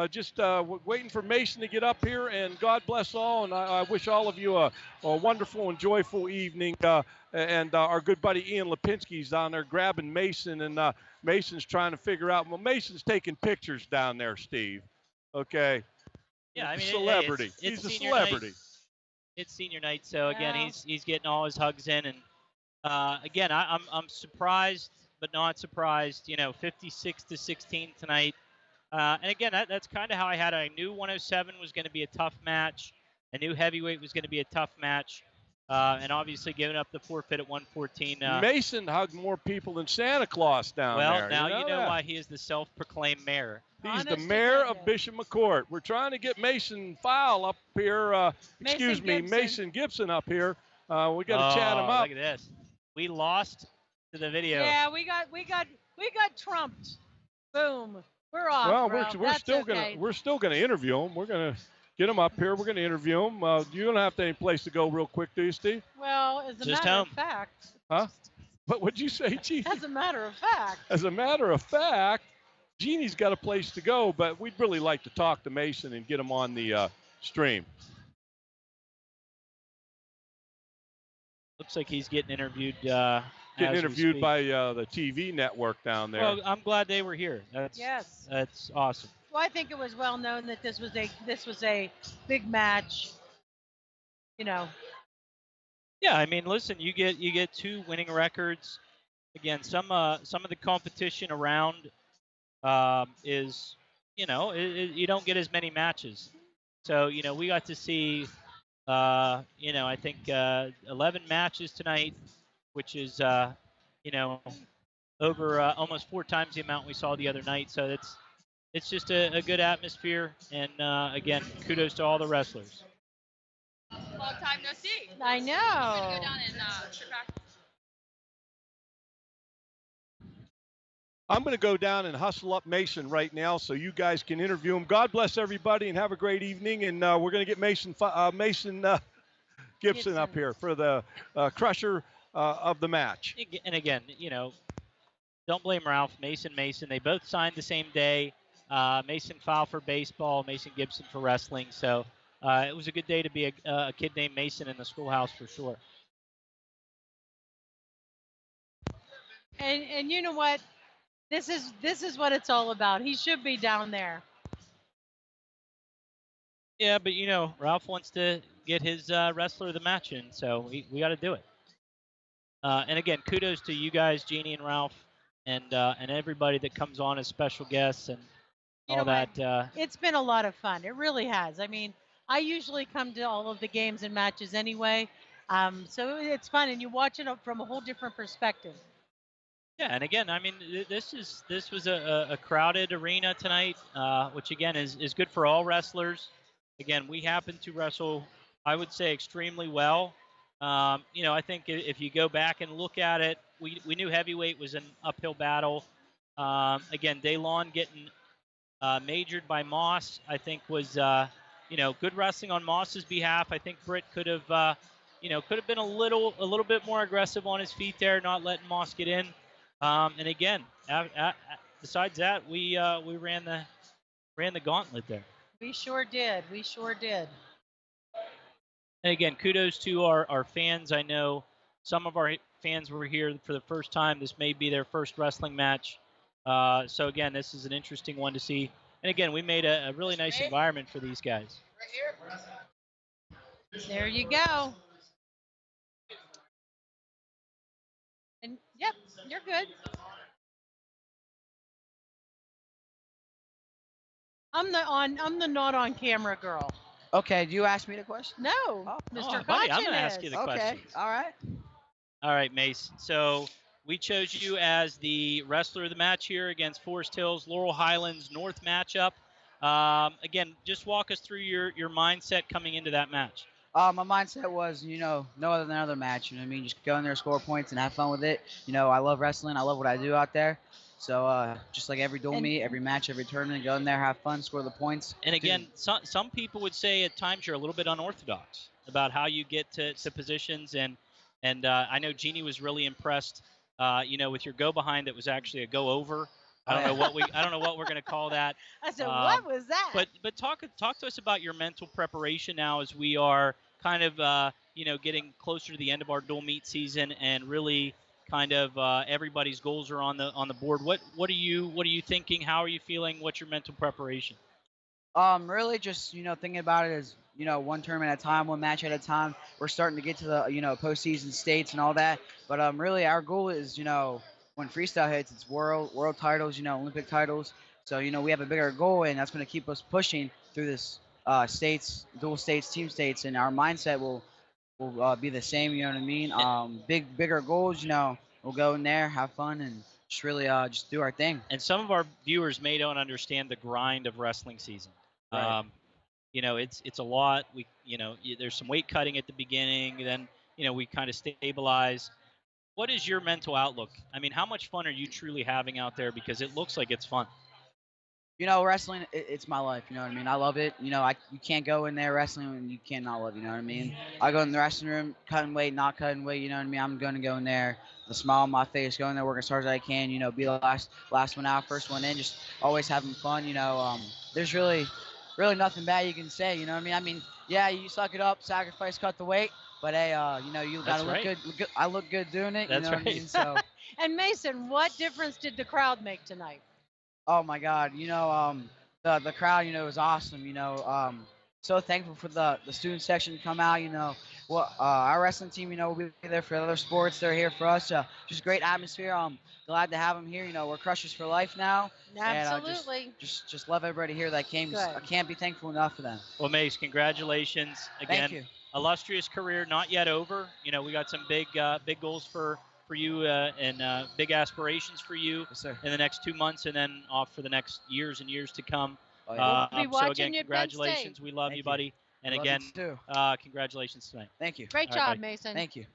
just waiting for Mason to get up here, and God bless all. And I wish all of you a wonderful and joyful evening. And our good buddy Ian Lipinski's down there grabbing Mason, and Mason's trying to figure out. Well, Mason's taking pictures down there, Steve. Okay. Yeah, I mean, celebrity. He's a celebrity. Night. It's senior night, so again, he's getting all his hugs in, and again, I'm surprised, but not surprised. 56-16 tonight. And again, that's kind of how I had it. I knew 107 was going to be a tough match. I knew heavyweight was going to be a tough match. And obviously giving up the forfeit at 114. Mason hugged more people than Santa Claus down there. Well, now you know why he is the self-proclaimed mayor. He's the mayor of Bishop McCort. We're trying to get Mason Fowl up here. Mason Gibson up here. We got to chat him up. Look at this. We lost to the video. Yeah, we got trumped. Boom. We're off. Well, we're still gonna interview him. We're gonna get him up here. We're gonna interview him. You don't have any place to go real quick, do you, Steve? Well, as a matter of fact. Huh? What would you say, Jeannie? As a matter of fact. As a matter of fact, Jeannie's got a place to go, but we'd really like to talk to Mason and get him on the stream. Looks like he's getting interviewed. Getting interviewed by the TV network down there. Well, I'm glad they were here. That's awesome. Well, I think it was well known that this was a big match. Yeah, I mean, listen, you get two winning records. Again, some of the competition around is you don't get as many matches. So we got to see I think 11 matches tonight, which is over almost 4 times the amount we saw the other night. So it's just a good atmosphere. And again, kudos to all the wrestlers. Long time no see. I I'm know. gonna go down and sit back. I'm going to go down and hustle up Mason right now so you guys can interview him. God bless everybody and have a great evening. And we're going to get Mason Gibson up here for the crusher of the match. And again, don't blame Ralph. Mason. They both signed the same day. Mason filed for baseball, Mason Gibson for wrestling. So it was a good day to be a kid named Mason in the schoolhouse for sure. And you know what? This is what it's all about. He should be down there. Yeah, but Ralph wants to get his wrestler of the match in, so we got to do it. And again, kudos to you guys, Jeannie and Ralph, and everybody that comes on as special guests and all that. It's been a lot of fun. It really has. I mean, I usually come to all of the games and matches anyway, so it's fun, and you watch it from a whole different perspective. Yeah, and again, I mean, this was a crowded arena tonight, which again is good for all wrestlers. Again, we happen to wrestle, I would say, extremely well. I think if you go back and look at it, we knew heavyweight was an uphill battle. Again, Daylon getting majored by Moss, I think was good wrestling on Moss's behalf. I think Britt could have been a little bit more aggressive on his feet there, not letting Moss get in. And again, besides that, we ran the gauntlet there. We sure did. And again, kudos to our fans. I know some of our fans were here for the first time. This may be their first wrestling match. So again, this is an interesting one to see. And again, we made a really nice environment for these guys. There you go. And yep, you're good. I'm the not on camera girl. Okay, do you ask me the question? No, Oh. Mr. Buddy, I'm Cochin going to ask you the Okay, questions. all right. All right, Mace. So we chose you as the wrestler of the match here against Forest Hills, Laurel Highlands North matchup. Again, just walk us through your mindset coming into that match. My mindset was, no other than another match. You know what I mean? Just go in there, score points, and have fun with it. I love wrestling. I love what I do out there. So just like every dual meet, every match, every tournament, go in there, have fun, score the points. And again, some people would say at times you're a little bit unorthodox about how you get to positions. And I know Jeannie was really impressed, with your go behind that was actually a go over. I don't know what we're going to call that. I said, what was that? But talk to us about your mental preparation now as we are kind of getting closer to the end of our dual meet season and really kind of everybody's goals are on the board. What are you thinking? How are you feeling? What's your mental preparation? Really just, thinking about it as, one tournament at a time, one match at a time. We're starting to get to the, postseason states and all that. But really our goal is, when freestyle hits, it's world titles, Olympic titles. So, we have a bigger goal, and that's going to keep us pushing through this states, dual states, team states, and our mindset will be the same, you know what I mean? Bigger goals, we'll go in there, have fun, and just really just do our thing. And some of our viewers may don't understand the grind of wrestling season. Right. It's a lot. There's some weight cutting at the beginning, then we kind of stabilize. What is your mental outlook? I mean, how much fun are you truly having out there? Because it looks like it's fun. Wrestling, it's my life, you know what I mean? I love it. You can't go in there wrestling and you can't not love it, you know what I mean? I go in the wrestling room, cutting weight, not cutting weight, you know what I mean? I'm going to go in there, with a smile on my face, go in there, work as hard as I can, be the last one out, first one in, just always having fun, There's really nothing bad you can say, you know what I mean? Yeah, you suck it up, sacrifice, cut the weight, but hey, you got to look good. I look good doing it, That's you know right. what I mean? So. And Mason, what difference did the crowd make tonight? Oh my God, the crowd, was awesome. So thankful for the student section to come out. Our wrestling team, we'll be there for other sports. They're here for us. Just great atmosphere. I'm glad to have them here. We're Crushers for life now. Absolutely. And, just love everybody here that came. Good. I can't be thankful enough for them. Well, Mace, congratulations again. Thank you. Illustrious career, not yet over. We got some big goals for for you and big aspirations for you Yes, sir. in the next 2 months, and then off for the next years and years to come. Oh, yeah. We'll be So watching again, you at Penn State. congratulations. We love Thank you, you. buddy. And Love you again, too. congratulations tonight. Thank you. Great All right, job, buddy. Mason. Thank you.